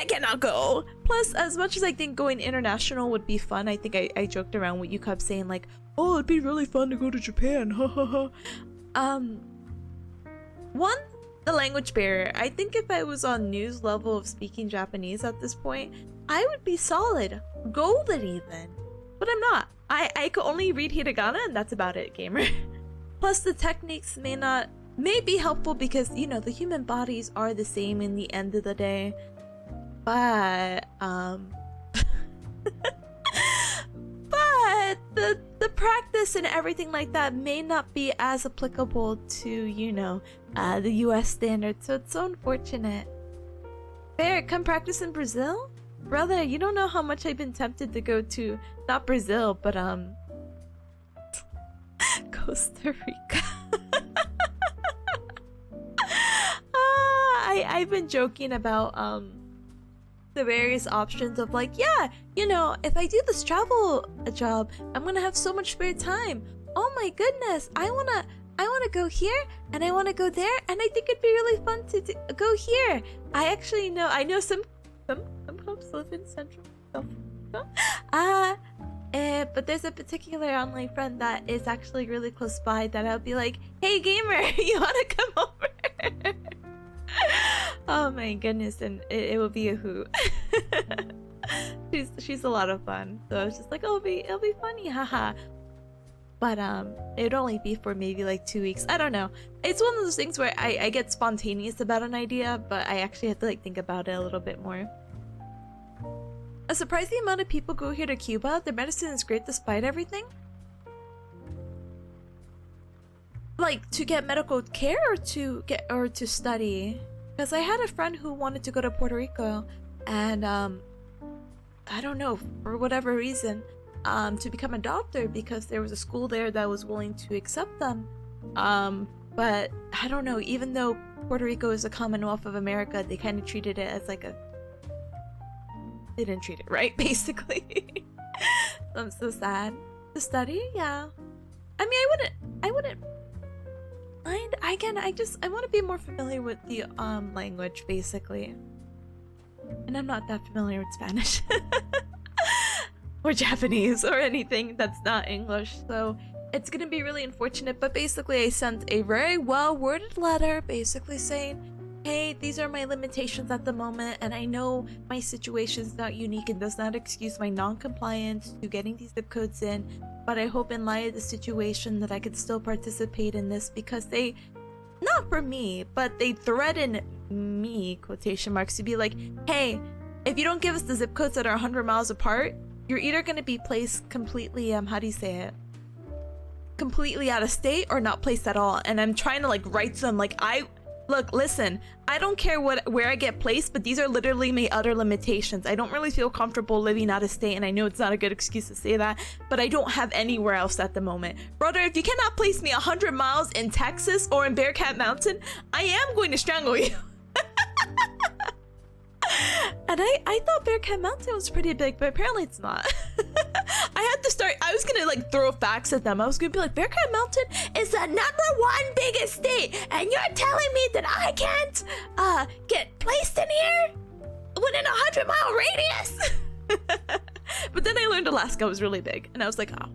cannot go. Plus, as much as I think going international would be fun, I think I joked around with you Cubs saying oh, it'd be really fun to go to Japan, ha ha ha. One, the language barrier. I think if I was on news level of speaking Japanese at this point, I would be solid, golden even. But I'm not. I could only read hiragana and that's about it, gamer. Plus the techniques may be helpful because, the human bodies are the same in the end of the day. But, but the practice and everything like that may not be as applicable to, the US standards, so it's so unfortunate. Bear, come practice in Brazil? Brother, you don't know how much I've been tempted to go to, not Brazil, but Costa Rica. I've been joking about the various options of yeah, if I do this travel job, I'm gonna have so much spare time. Oh my goodness, I wanna go here and I wanna go there, and I think it'd be really fun to go here. I actually know some clubs live in Central Africa. But there's a particular online friend that is actually really close by that I'll be like, hey gamer, you wanna come over? Oh my goodness, and it will be a hoot. she's a lot of fun, so I was just like, oh, it'll be funny, haha. But it'd only be for maybe 2 weeks. I don't know. It's one of those things where I get spontaneous about an idea, but I actually have to think about it a little bit more. surprising amount of people go here to Cuba. Their medicine is great despite everything. Like, to get medical care or to study? Because I had a friend who wanted to go to Puerto Rico, and I don't know, for whatever reason, to become a doctor, because there was a school there that was willing to accept them. But I don't know, even though Puerto Rico is a Commonwealth of America, they kind of treated it as like a... They didn't treat it right, basically. I'm so sad. To study? Yeah. I mean, I wouldn't mind. Again, I want to be more familiar with the language, basically. And I'm not that familiar with Spanish. Or Japanese, or anything that's not English, so it's gonna be really unfortunate. But basically I sent a very well worded letter basically saying, hey, these are my limitations at the moment, and I know my situation is not unique and does not excuse my non-compliance to getting these zip codes in, but I hope in light of the situation that I could still participate in this, because they, not for me, but they threaten me, quotation marks, to be like, hey, if you don't give us the zip codes that are 100 miles apart, you're either going to be placed completely, how do you say it? Completely out of state, or not placed at all. And I'm trying to like write them like, look, listen, I don't care where I get placed, but these are literally my other limitations. I don't really feel comfortable living out of state, and I know it's not a good excuse to say that, but I don't have anywhere else at the moment. Brother, if you cannot place me 100 miles in Texas or in Bearcat Mountain, I am going to strangle you. And I thought Bearcat Mountain was pretty big, but apparently it's not. I was gonna like throw facts at them. I was gonna be like, Bearcat Mountain is the #1 biggest state, and you're telling me that I can't get placed in here within a 100-mile radius? But then I learned Alaska was really big, and I was like, oh,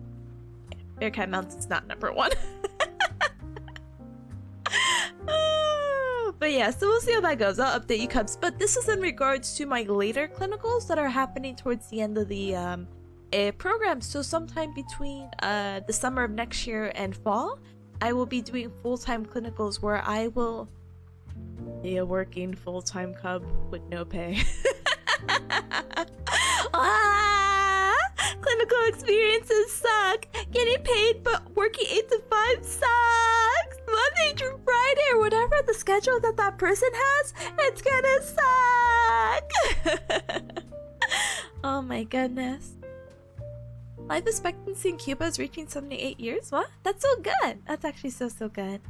Bearcat Mountain's not #1. But yeah, so we'll see how that goes. I'll update you, Cubs. But this is in regards to my later clinicals that are happening towards the end of the program. So sometime between the summer of next year and fall, I will be doing full-time clinicals where I will be a working full-time Cub with no pay. Clinical experiences suck. Getting paid but working 8 to 5 sucks. Monday through Friday or whatever the schedule that person has, it's gonna suck. Oh my goodness. Life expectancy in Cuba is reaching 78 years? What? That's so good. That's actually so good.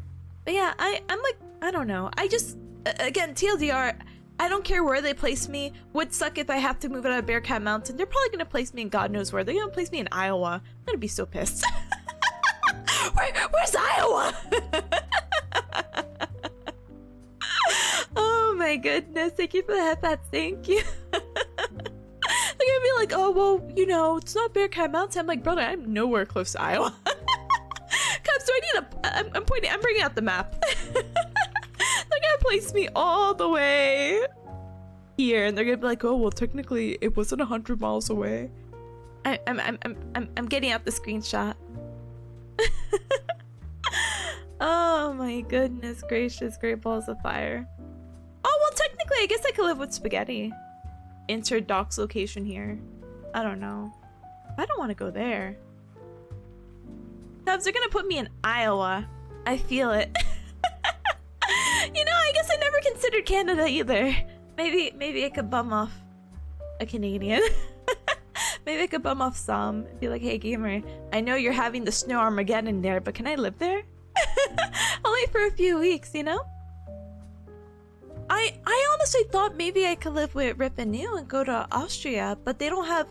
But yeah, I'm like, I don't know. I just, again, TLDR, I don't care where they place me. Would suck if I have to move out of Bearcat Mountain. They're probably gonna place me in God knows where. They're gonna place me in Iowa. I'm gonna be so pissed. Where's Iowa? Oh my goodness. Thank you for the headpats. Thank you. They're gonna be like, oh, well, you know, it's not Bearcat Mountain. I'm like, brother, I'm nowhere close to Iowa. Cubs, so I need I'm bringing out the map. They're gonna place me all the way here, and they're gonna be like, oh, well, technically, it wasn't 100 miles away. I'm getting out the screenshot. Oh my goodness gracious, great balls of fire. Oh, well, technically, I guess I could live with spaghetti. Insert doc's location here. I don't know. I don't want to go there. Cubs, they're gonna put me in Iowa. I feel it. You know, I guess I never considered Canada either. Maybe I could bum off a Canadian. Maybe I could bum off some. Be like, hey, gamer, I know you're having the snow Armageddon there, but can I live there? Only for a few weeks, you know? I honestly thought maybe I could live with Rip and New and go to Austria, but they don't have,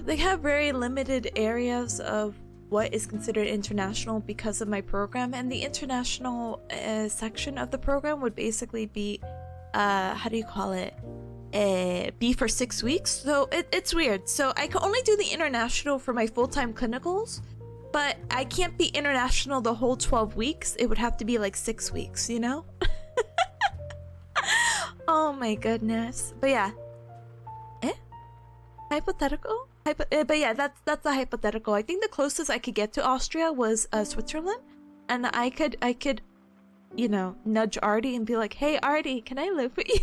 they have very limited areas of what is considered international because of my program, and the international section of the program would basically be, how do you call it? Be for 6 weeks. So it's weird. So I can only do the international for my full-time clinicals, but I can't be international the whole 12 weeks. It would have to be like 6 weeks, you know? Oh my goodness. But yeah. Hypothetical? But yeah, that's a hypothetical. I think the closest I could get to Austria was Switzerland, and I could, you know, nudge Artie and be like, hey, Artie, can I live with you?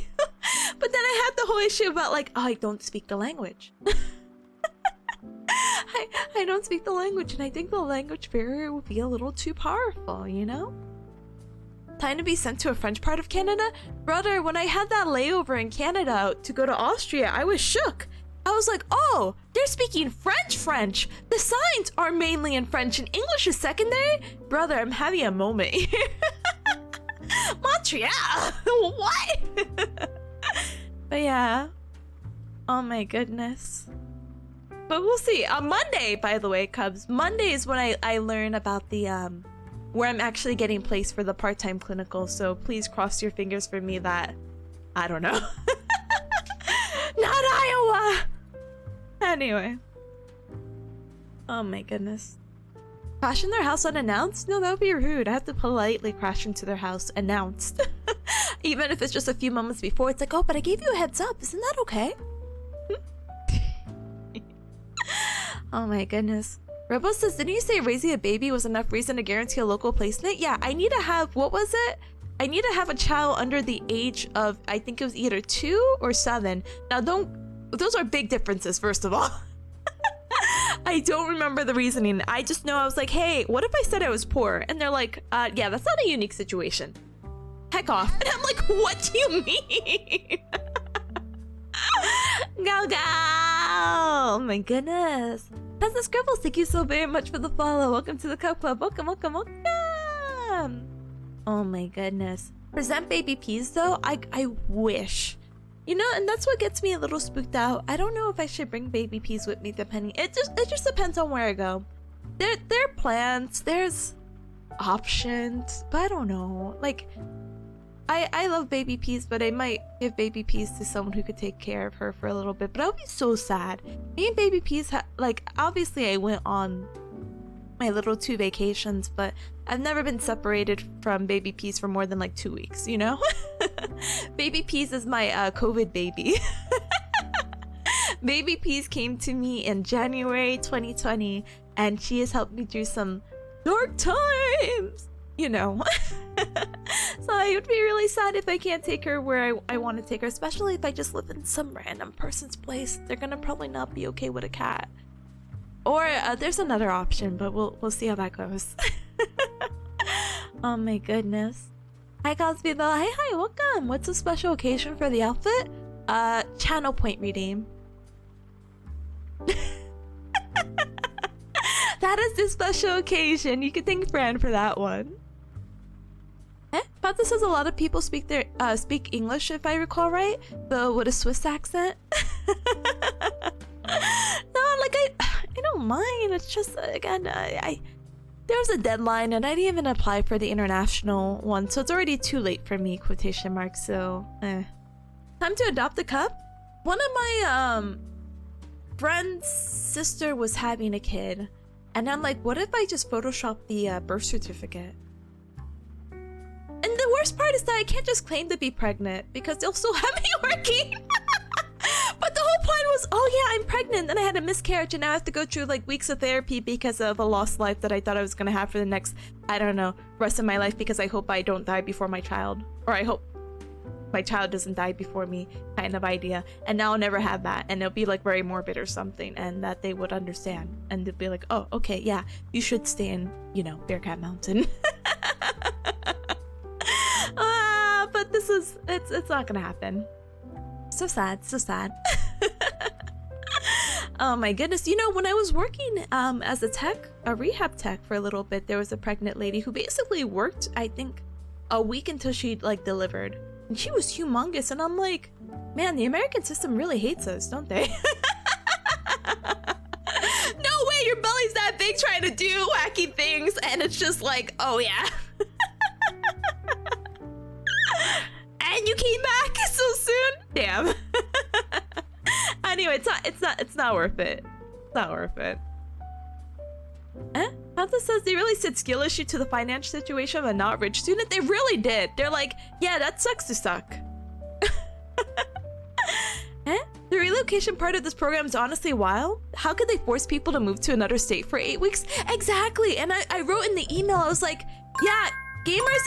But then I had the whole issue about like, oh, I don't speak the language. I don't speak the language, and I think the language barrier would be a little too powerful, you know? Time to be sent to a French part of Canada? Brother, when I had that layover in Canada to go to Austria, I was shook. I was like, oh, they're speaking French. The signs are mainly in French and English is secondary? Brother, I'm having a moment here. Montreal? What? But yeah. Oh my goodness. But we'll see. On Monday, by the way, Cubs, Monday is when I learn about the, where I'm actually getting placed for the part-time clinical, so please cross your fingers for me that, I don't know. Not Iowa! Anyway. Oh my goodness. Crash in their house unannounced? No, that would be rude. I have to politely crash into their house announced. Even if it's just a few moments before, it's like, oh, but I gave you a heads up. Isn't that okay? Oh my goodness. Rebel says, didn't you say raising a baby was enough reason to guarantee a local placement? Yeah, I need to have, what was it? I need to have a child under the age of, I think it was either 2 or 7. Now those are big differences, first of all. I don't remember the reasoning. I just know I was like, hey, what if I said I was poor? And they're like, yeah, that's not a unique situation. Heck off. And I'm like, what do you mean? Go, go! Oh my goodness. Cousin Scribbles, thank you so very much for the follow. Welcome to the Cup Club. Welcome, welcome, welcome. Oh my goodness. Present baby peas though, I wish. You know, and that's what gets me a little spooked out. I don't know if I should bring baby peas with me depending. It just depends on where I go. There are plants, there's options, but I don't know. Like, I love baby peas, but I might give baby peas to someone who could take care of her for a little bit. But I would be so sad. Me and baby peas, like, obviously I went on my little 2 vacations, but I've never been separated from baby peas for more than like 2 weeks, you know? Baby peas is my COVID baby. Baby peas came to me in January 2020, and she has helped me through some dark times, you know. So I would be really sad if I can't take her where I want to take her, especially if I just live in some random person's place. They're gonna probably not be okay with a cat. Or there's another option, but we'll see how that goes. Oh my goodness. Hi Cosby Bell. Hi, welcome. What's a special occasion for the outfit? Channel point redeem. That is the special occasion. You can thank Fran for that one. Pata says a lot of people speak English, if I recall right, though with a Swiss accent. No, like I don't mind. It's just, again, there was a deadline and I didn't even apply for the international one, so it's already too late for me, quotation marks, so Time to adopt a cup? One of my friend's sister was having a kid, and I'm like, what if I just Photoshop the birth certificate? And the worst part is that I can't just claim to be pregnant because they'll still have me working. But the whole plan was, oh yeah, I'm pregnant, and I had a miscarriage, and now I have to go through like weeks of therapy because of a lost life that I thought I was gonna have for the next, I don't know, rest of my life, because I hope I don't die before my child, or I hope my child doesn't die before me, kind of idea. And now I'll never have that, and it'll be like very morbid or something, and that they would understand, and they'd be like, oh, okay, yeah, you should stay in, you know, Bearcat Mountain. But this is, it's not gonna happen. So sad, so sad. Oh my goodness. You know, when I was working as a rehab tech for a little bit, there was a pregnant lady who basically worked, I think, a week until she like delivered. And she was humongous, and I'm like, man, the American system really hates us, don't they? No way, your belly's that big trying to do wacky things, and it's just like, oh yeah. And you came back so soon? Damn. Anyway, it's not worth it. It's not worth it. Pantha says they really said skill issue to the financial situation of a not rich student. They really did. They're like, yeah, that sucks to suck. The relocation part of this program is honestly wild. How could they force people to move to another state for 8 weeks? Exactly. And I wrote in the email, I was like, yeah, gamers,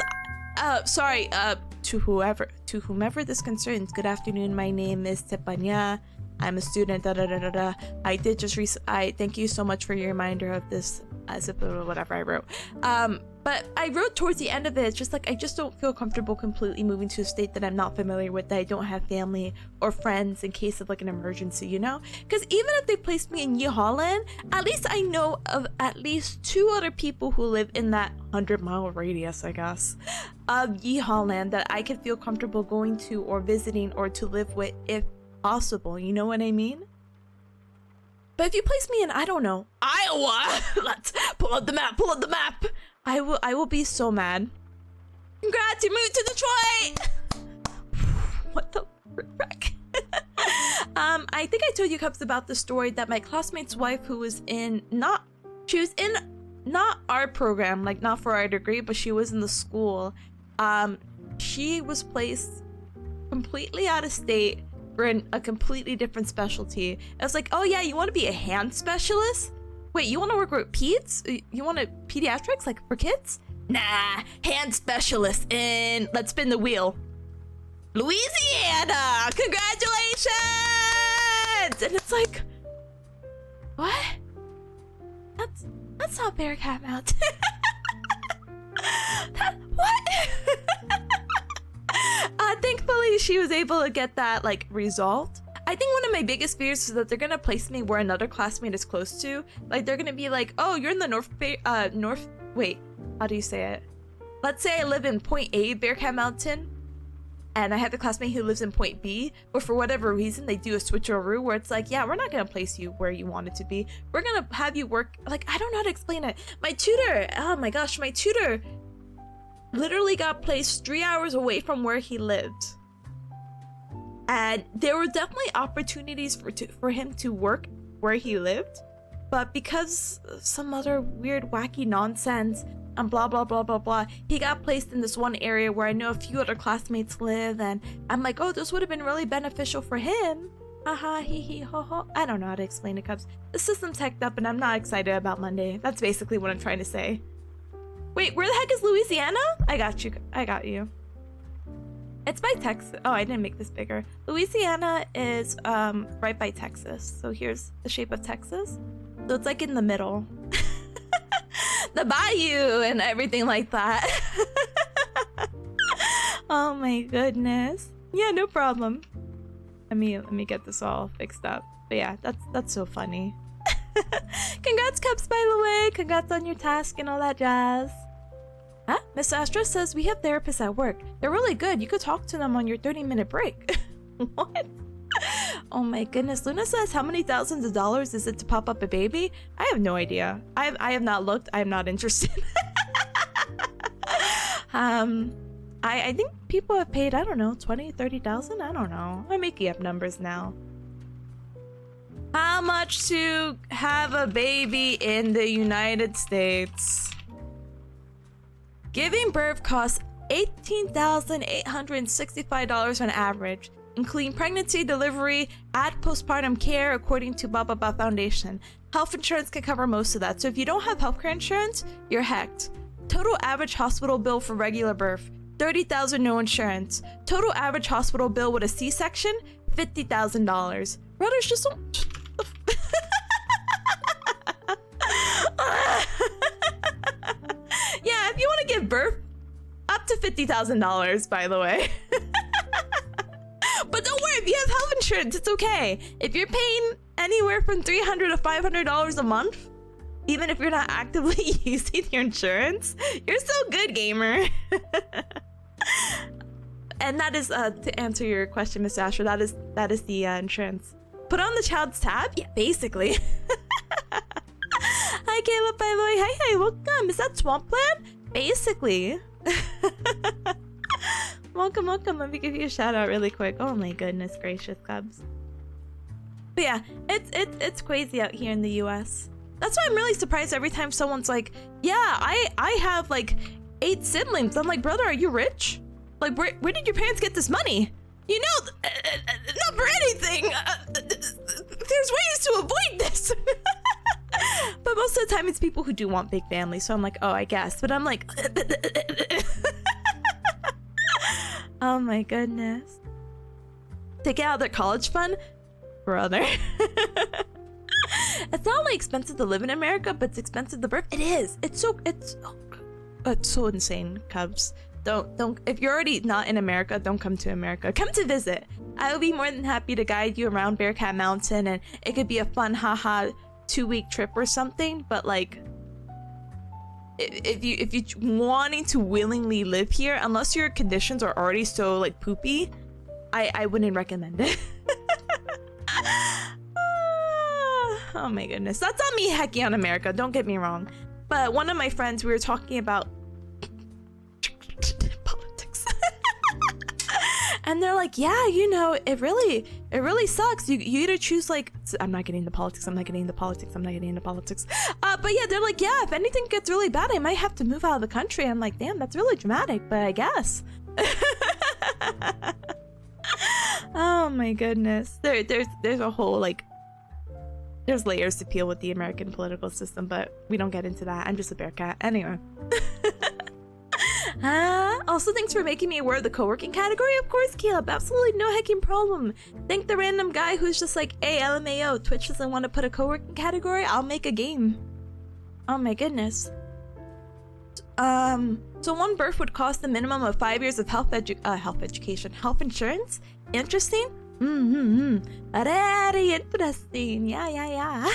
to whomever this concerns, good afternoon. My name is Tipanya. I'm a student. Da da da da da. I did just I thank you so much for your reminder of this. As if whatever I wrote. But I wrote towards the end of it. It's just like I just don't feel comfortable completely moving to a state that I'm not familiar with. That I don't have family or friends in case of like an emergency. You know? Because even if they placed me in New Holland, at least I know of at least 2 other people who live in that 100-mile radius, I guess, of Ye Holland that I could feel comfortable going to or visiting or to live with if possible. You know what I mean? But if you place me in, I don't know, Iowa, let's pull up the map. I will be so mad. Congrats, you moved to Detroit. What the frick? I think I told you, Cubs, about the story that my classmate's wife, who was in not our program, like not for our degree, but she was in the school. She was placed completely out of state for a completely different specialty. I was like, oh yeah, you want to be a hand specialist? Wait, you want to work with peds? You want to pediatrics, like for kids? Nah, hand specialist in, let's spin the wheel, Louisiana. Congratulations! And it's like, what? That's not Bearcat Mountain. What? Thankfully, she was able to get that like resolved. I think one of my biggest fears is that they're gonna place me where another classmate is close to. Like they're gonna be like, oh, you're in the wait, how do you say it? Let's say I live in point A, Bearcat Mountain, and I have a classmate who lives in point B, but for whatever reason they do a switcheroo where it's like, yeah, we're not gonna place you where you want it to be. We're gonna have you work, like, I don't know how to explain it. My tutor, oh my gosh, my tutor literally got placed 3 hours away from where he lived. And there were definitely opportunities for him to work where he lived, but because some other weird wacky nonsense and blah blah blah blah blah, he got placed in this one area where I know a few other classmates live, and I'm like, oh, this would have been really beneficial for him. Haha, hee hee, ho ho. I don't know how to explain it, Cubs. The system's hacked up and I'm not excited about Monday. That's basically what I'm trying to say. Wait, where the heck is Louisiana? I got you. It's by Texas. Oh, I didn't make this bigger. Louisiana is right by Texas. So here's the shape of Texas. So it's like in the middle. The bayou and everything like that. Oh my goodness. Yeah, no problem. Let me get this all fixed up. But yeah, that's so funny. Congrats, Cups, by the way. Congrats on your task and all that jazz. Huh? Miss Astra says we have therapists at work. They're really good. You could talk to them on your 30-minute break. What? Oh my goodness. Luna says, how many thousands of dollars is it to pop up a baby? I have no idea. I have not looked. I am not interested. I think people have paid, I don't know, 20, 30,000? I don't know. I'm making up numbers now. How much to have a baby in the United States? Giving birth costs $18,865 on average, including pregnancy, delivery, and postpartum care, according to Baba Foundation. Health insurance can cover most of that, so if you don't have healthcare insurance, you're hecked. Total average hospital bill for regular birth, $30,000 no insurance. Total average hospital bill with a C-section, $50,000. Brothers, just don't... Yeah, if you want to give birth, up to $50,000, by the way. But don't worry, if you have health insurance, it's okay. If you're paying anywhere from $300 to $500 a month, even if you're not actively using your insurance, you're still good, gamer. And that is, to answer your question, Miss Asher, that is the insurance. Put on the child's tab? Yeah, basically. Hi, Caleb, by the way. Hi, welcome. Is that Swampland? Basically. Welcome. Let me give you a shout out really quick. Oh my goodness gracious, Cubs. But yeah, it's crazy out here in the US. That's why I'm really surprised every time someone's like, yeah, I have like 8 siblings. I'm like, brother, are you rich? Like, where did your parents get this money? You know, not for anything. There's ways to avoid this. But most of the time it's people who do want big families, so I'm like, oh, I guess. But I'm like, Oh my goodness. To get out their college fund? Brother. It's not only expensive to live in America, but it's expensive to birth. It is. It's so insane, Cubs. Don't if you're already not in America, don't come to America. Come to visit. I will be more than happy to guide you around Bearcat Mountain, and it could be a fun haha 2-week trip or something, but like if you wanting to willingly live here, unless your conditions are already so like poopy, I wouldn't recommend it. Oh my goodness. That's not me hacking on America, don't get me wrong. But one of my friends, we were talking about politics. And they're like, yeah, you know, it really sucks. You either choose like, I'm not getting into politics. But yeah, they're like, yeah, if anything gets really bad, I might have to move out of the country. I'm like, damn, that's really dramatic, but I guess. Oh my goodness. There's a whole like, there's layers to peel with the American political system, but we don't get into that. I'm just a bearcat. Anyway. Also, thanks for making me aware of the co-working category. Of course, Caleb. Absolutely no hecking problem. Thank the random guy who's just like, hey, LMAO, Twitch doesn't want to put a co-working category. I'll make a game. Oh my goodness. So one birth would cost a minimum of 5 years of health insurance? Interesting? Very interesting. Yeah.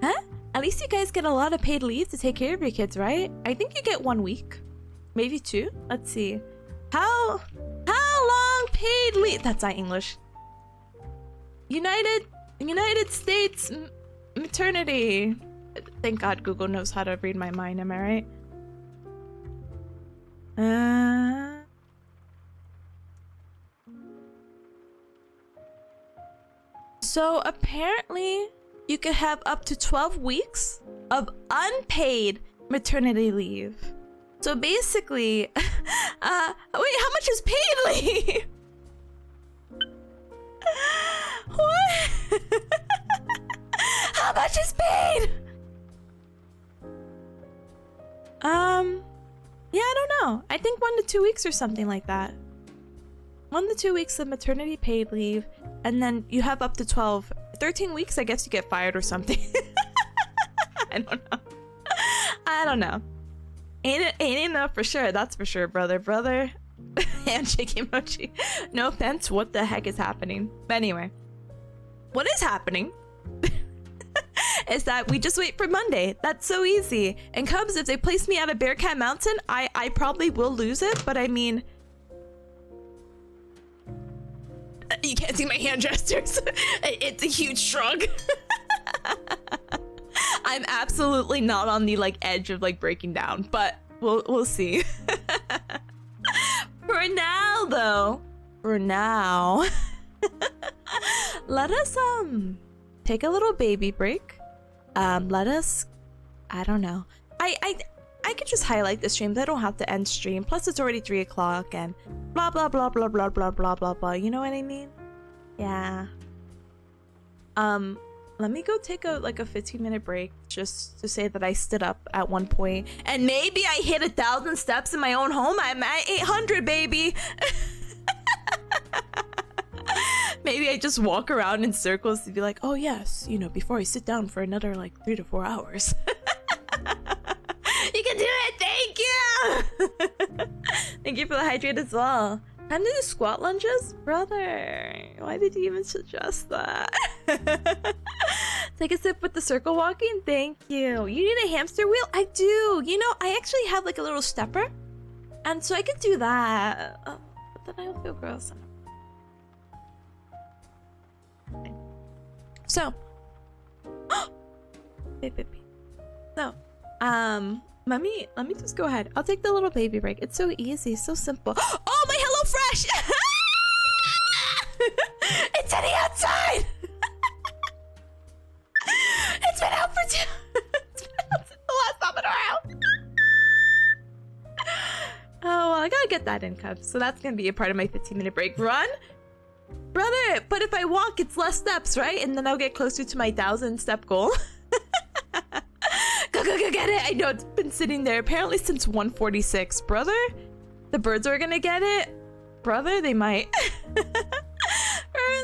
Huh? At least you guys get a lot of paid leave to take care of your kids, right? I think you get 1 week. Maybe 2? Let's see. How long paid leave? That's not English. United States maternity. Thank God Google knows how to read my mind, am I right? So apparently you could have up to 12 weeks of unpaid maternity leave. So basically, wait, how much is paid leave? What? How much is paid? Yeah, I don't know. I think 1 to 2 weeks or something like that. 1 to 2 weeks of maternity paid leave, and then you have up to 13 weeks, I guess you get fired or something. I don't know. Ain't enough for sure, that's for sure, brother. Handshake emoji. No offense, what the heck is happening? But anyway, what is happening is that we just wait for Monday. That's so easy. And Cubs, if they place me at a Bearcat Mountain, I probably will lose it, but I mean, you can't see my hand gestures. It's a huge shrug. I'm absolutely not on the like edge of like breaking down, but we'll see. For now though, let us take a little baby break. Let us, I don't know. I could just highlight the stream, but I don't have to end stream. Plus it's already 3 o'clock and blah blah blah blah blah blah blah blah blah. You know what I mean? Yeah. Let me go take a 15-minute break just to say that I stood up at one point and maybe I hit 1,000 steps in my own home. I'm at 800, baby. Maybe I just walk around in circles to be like, oh yes, you know, before I sit down for another like 3 to 4 hours. You can do it. Thank you. Thank you for the hydrate as well. Time to do squat lunges? Brother, why did you even suggest that? Take a sip with the circle walking? Thank you. You need a hamster wheel? I do. You know, I actually have like a little stepper. And so I could do that. Oh, but then I'll feel gross. So. So, let me just go ahead. I'll take the little baby break. It's so easy, so simple. Oh, my HelloFresh! It's sitting outside! It's been out for it's been out since the last time around. Oh, well, I gotta get that in, Cubs. So that's gonna be a part of my 15-minute break. Run? Brother, but if I walk, it's less steps, right? And then I'll get closer to my 1,000-step goal. Go get it. I know it's been sitting there apparently since 146. Brother, The birds are gonna get it? Brother, they might.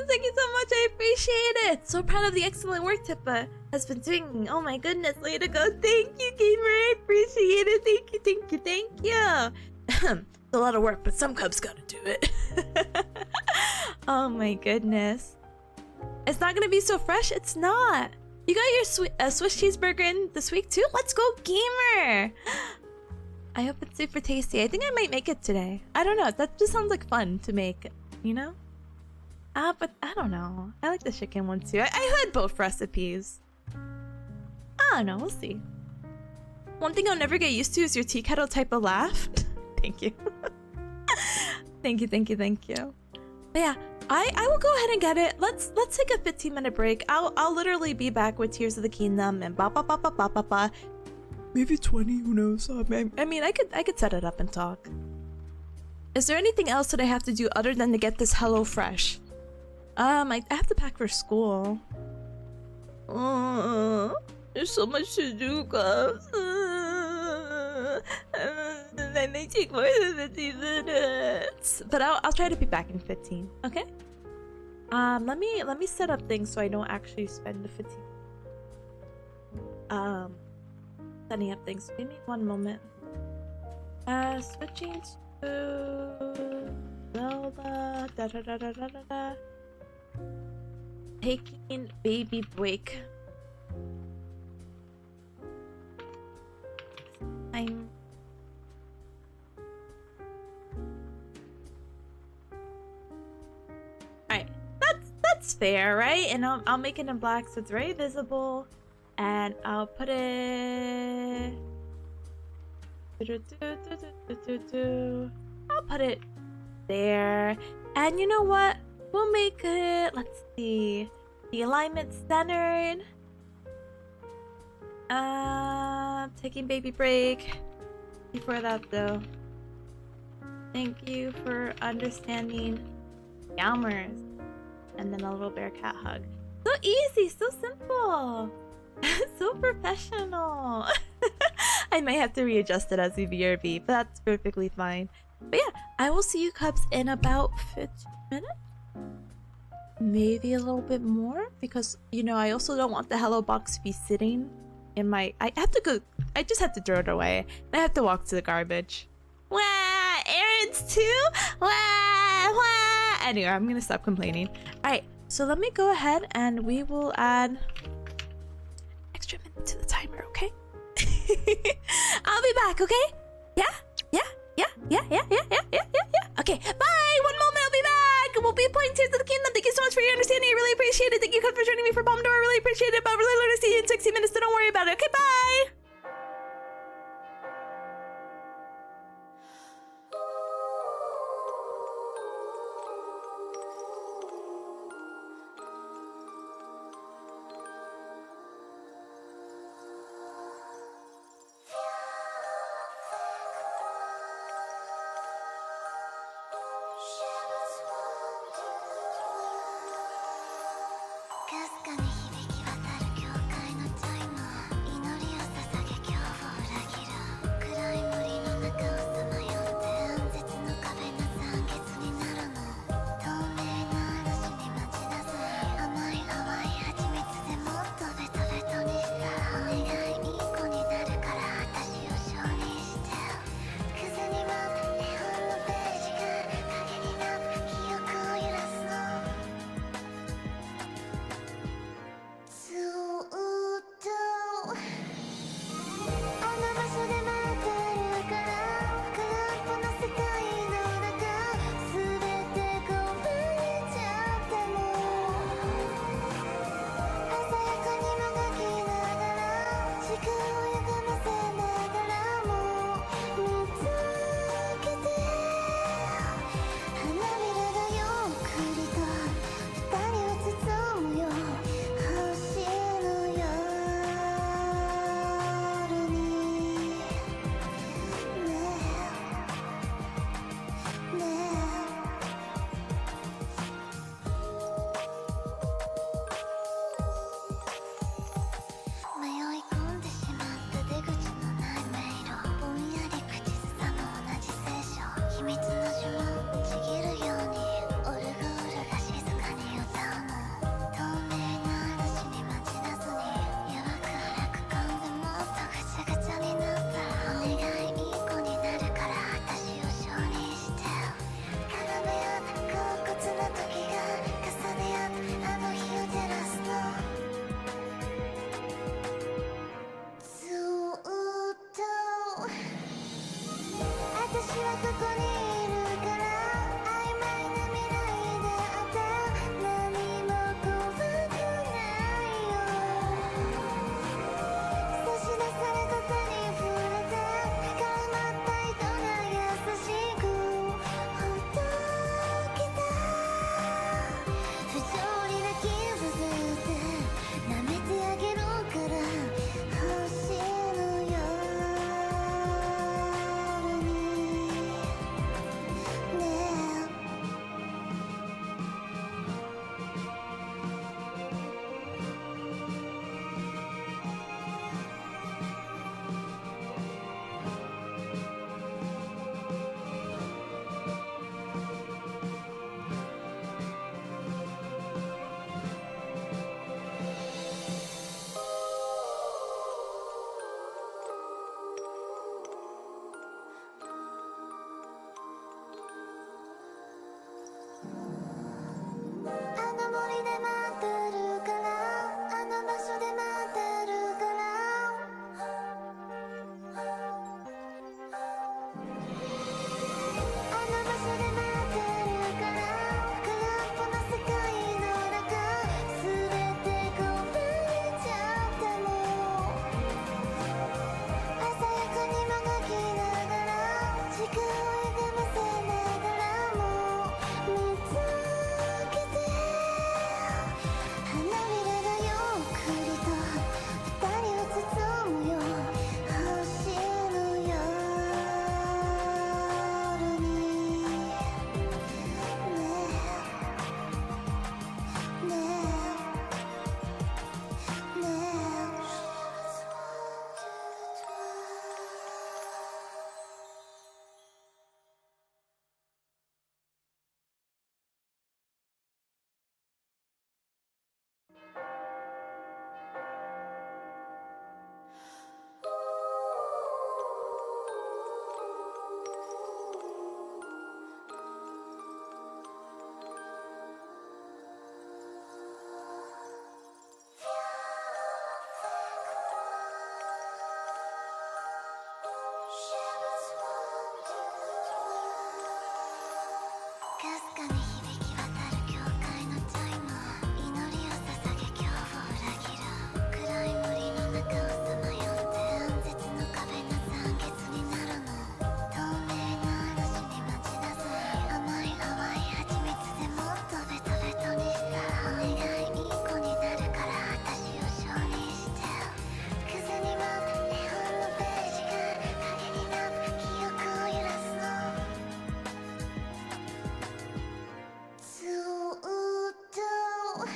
Thank you so much, I appreciate it. So proud of the excellent work Tippa has been doing. Oh my goodness, way to go. Thank you, gamer, I appreciate it. Thank you, thank you, thank you. It's a lot of work, but some cubs gotta do it. Oh my goodness. It's not gonna be so fresh? It's not. You got your Swiss cheeseburger in this week too? Let's go, gamer! I hope it's super tasty. I think I might make it today. I don't know. That just sounds like fun to make, you know? But I don't know. I like the chicken one too. I had both recipes. I don't know. We'll see. One thing I'll never get used to is your tea kettle type of laugh. Thank you. Thank you, thank you, thank you. But yeah, I will go ahead and get it. Let's take a 15-minute break. I'll literally be back with Tears of the Kingdom and ba ba ba ba ba ba ba. Maybe 20, who knows? I mean, I could set it up and talk. Is there anything else that I have to do other than to get this Hello Fresh? I have to pack for school. There's so much to do, guys. That may take more than 15 minutes. But I'll try to be back in 15. Okay? Let me set up things so I don't actually spend the 15. Setting up things. Give me one moment. Switching to Zelda. Da da da da da da da. Taking baby break. Alright, that's fair, right? And I'll make it in black so it's very visible. And I'll put it... I'll put it there. And you know what? We'll make it... Let's see. The alignment centered. Taking baby break. Before that though. Thank you for understanding Yammers. And then a little bear cat hug. So easy, so simple. So professional. I might have to readjust it as a VRB, but that's perfectly fine. But yeah, I will see you cubs in about 15 minutes. Maybe a little bit more, because you know I also don't want the hello box to be sitting in my... I just have to throw it away. I have to walk to the garbage. Wah! Errands too? Wah! Wah! Anyway, I'm gonna stop complaining. Alright, so let me go ahead and we will add extra minute to the timer, okay? I'll be back, okay? Yeah? Yeah. Okay, bye! One moment, I'll be back! We'll be playing Tears of the Kingdom. Thank you so much for your understanding. I really appreciate it. Thank you for joining me for Pomodoro. I really appreciate it. But I really want to see you in 60 minutes, so don't worry about it. Okay, bye!「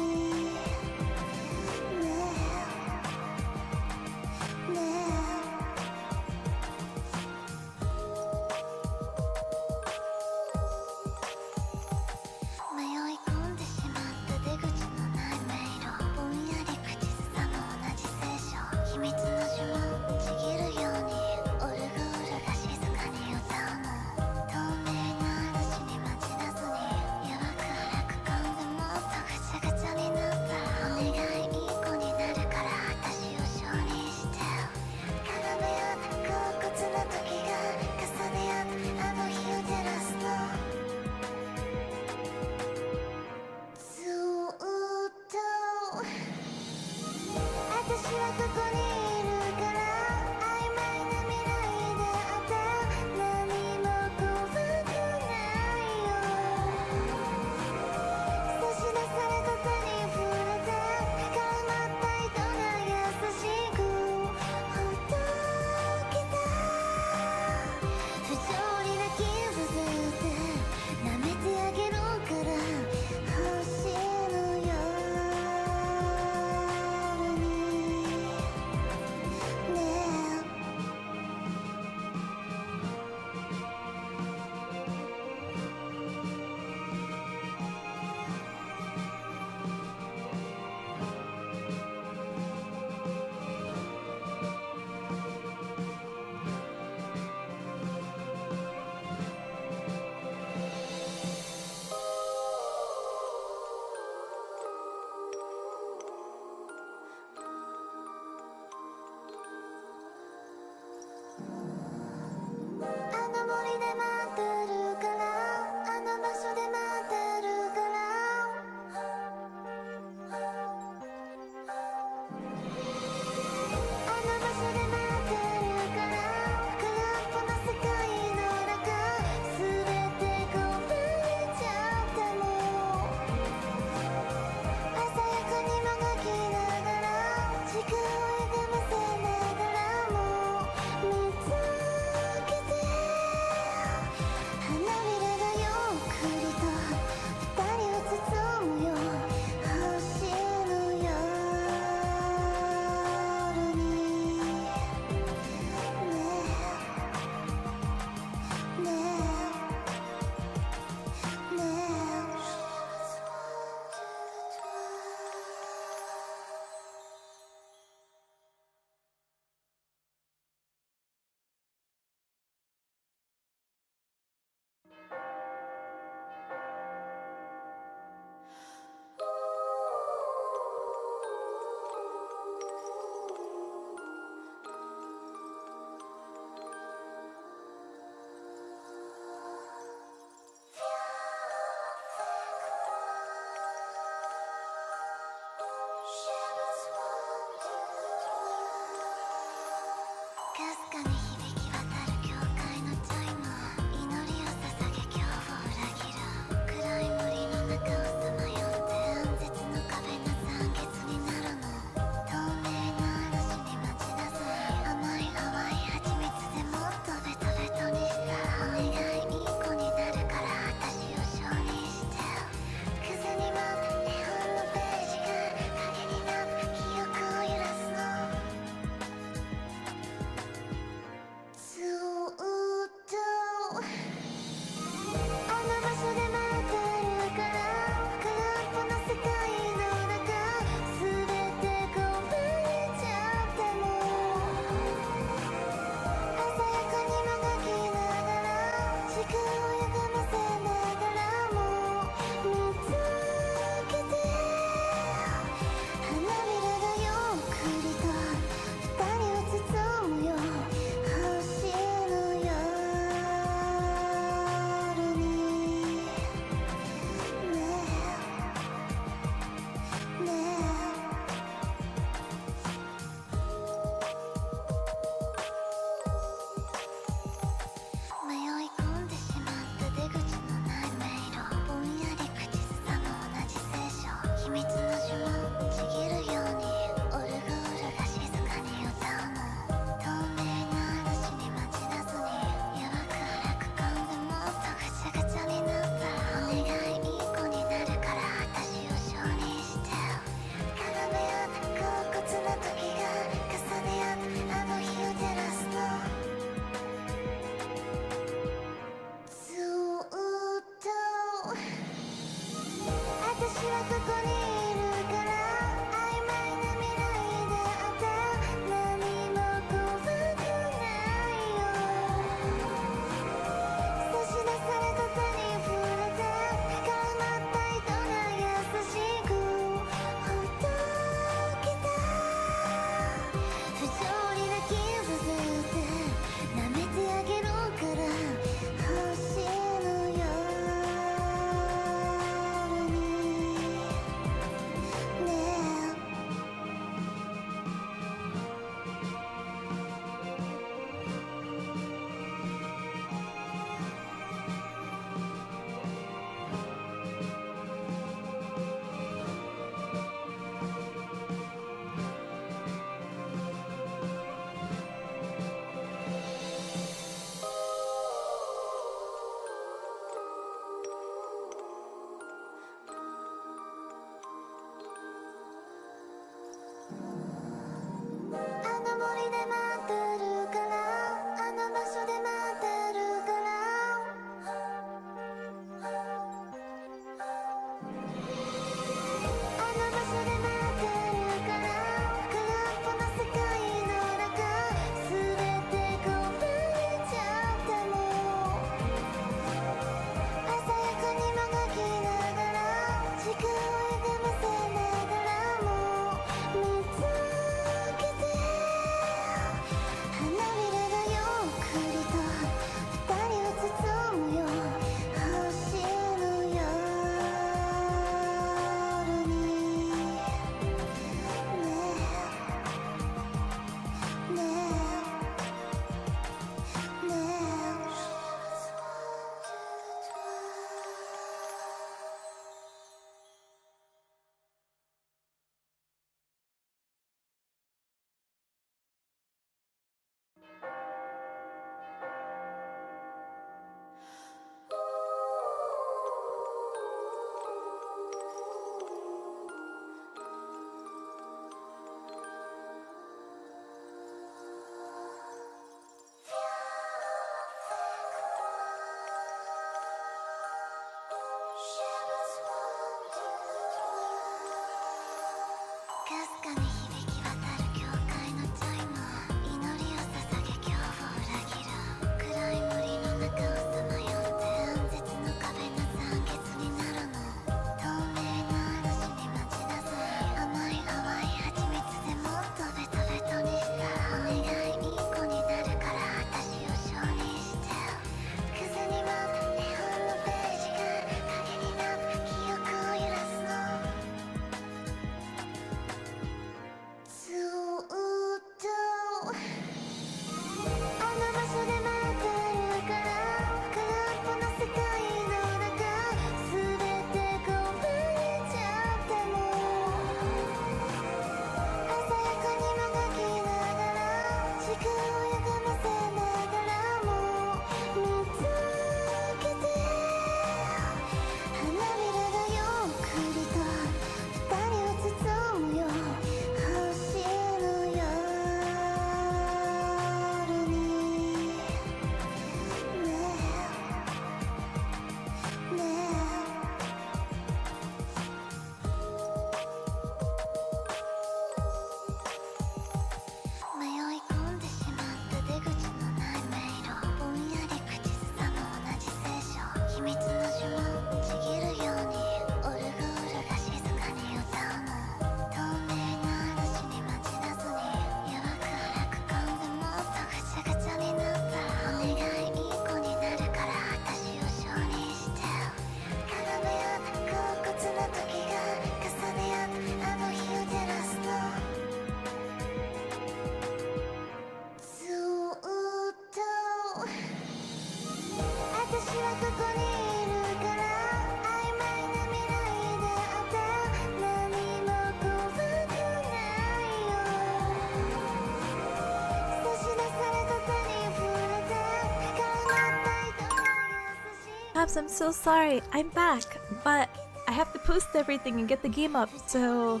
Pops, I'm so sorry. I'm back, but I have to post everything and get the game up, so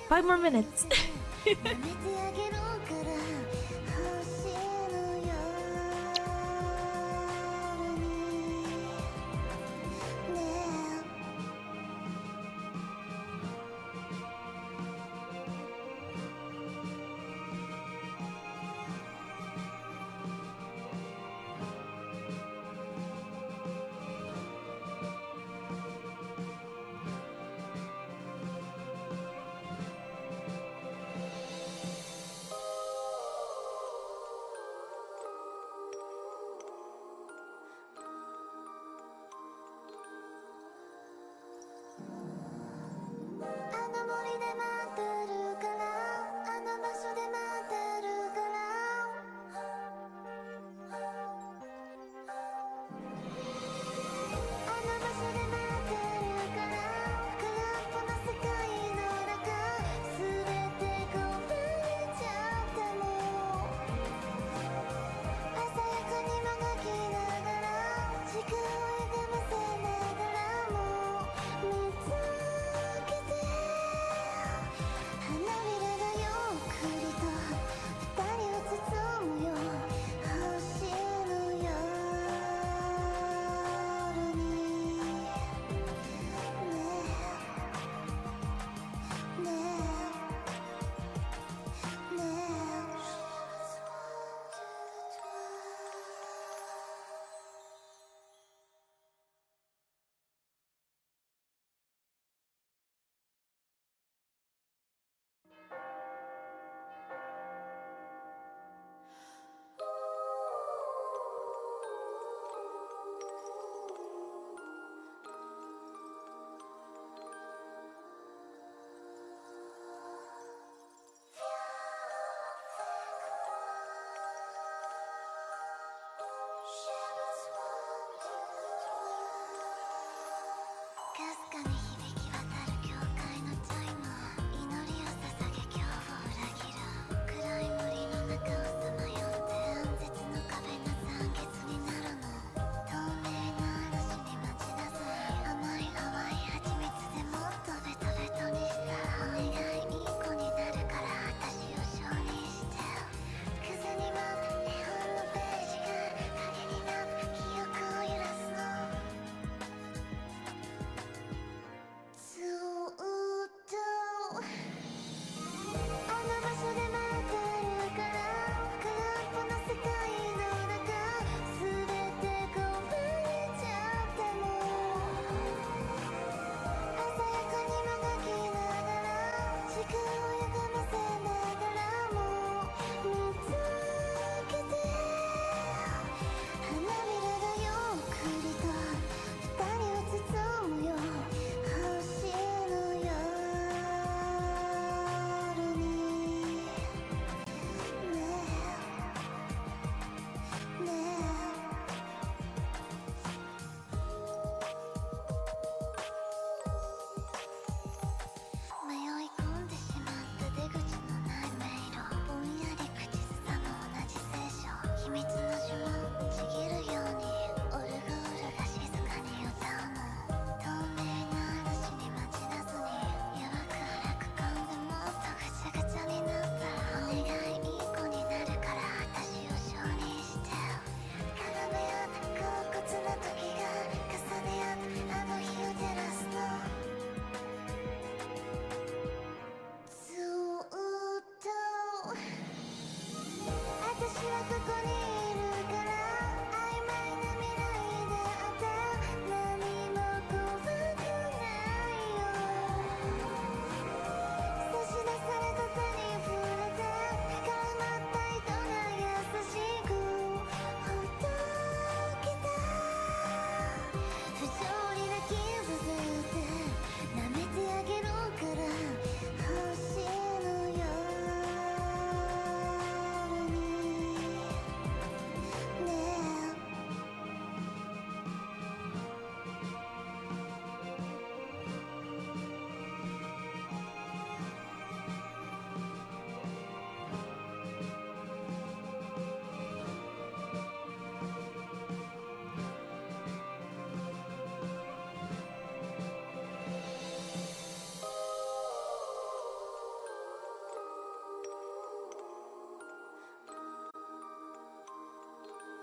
5 more minutes.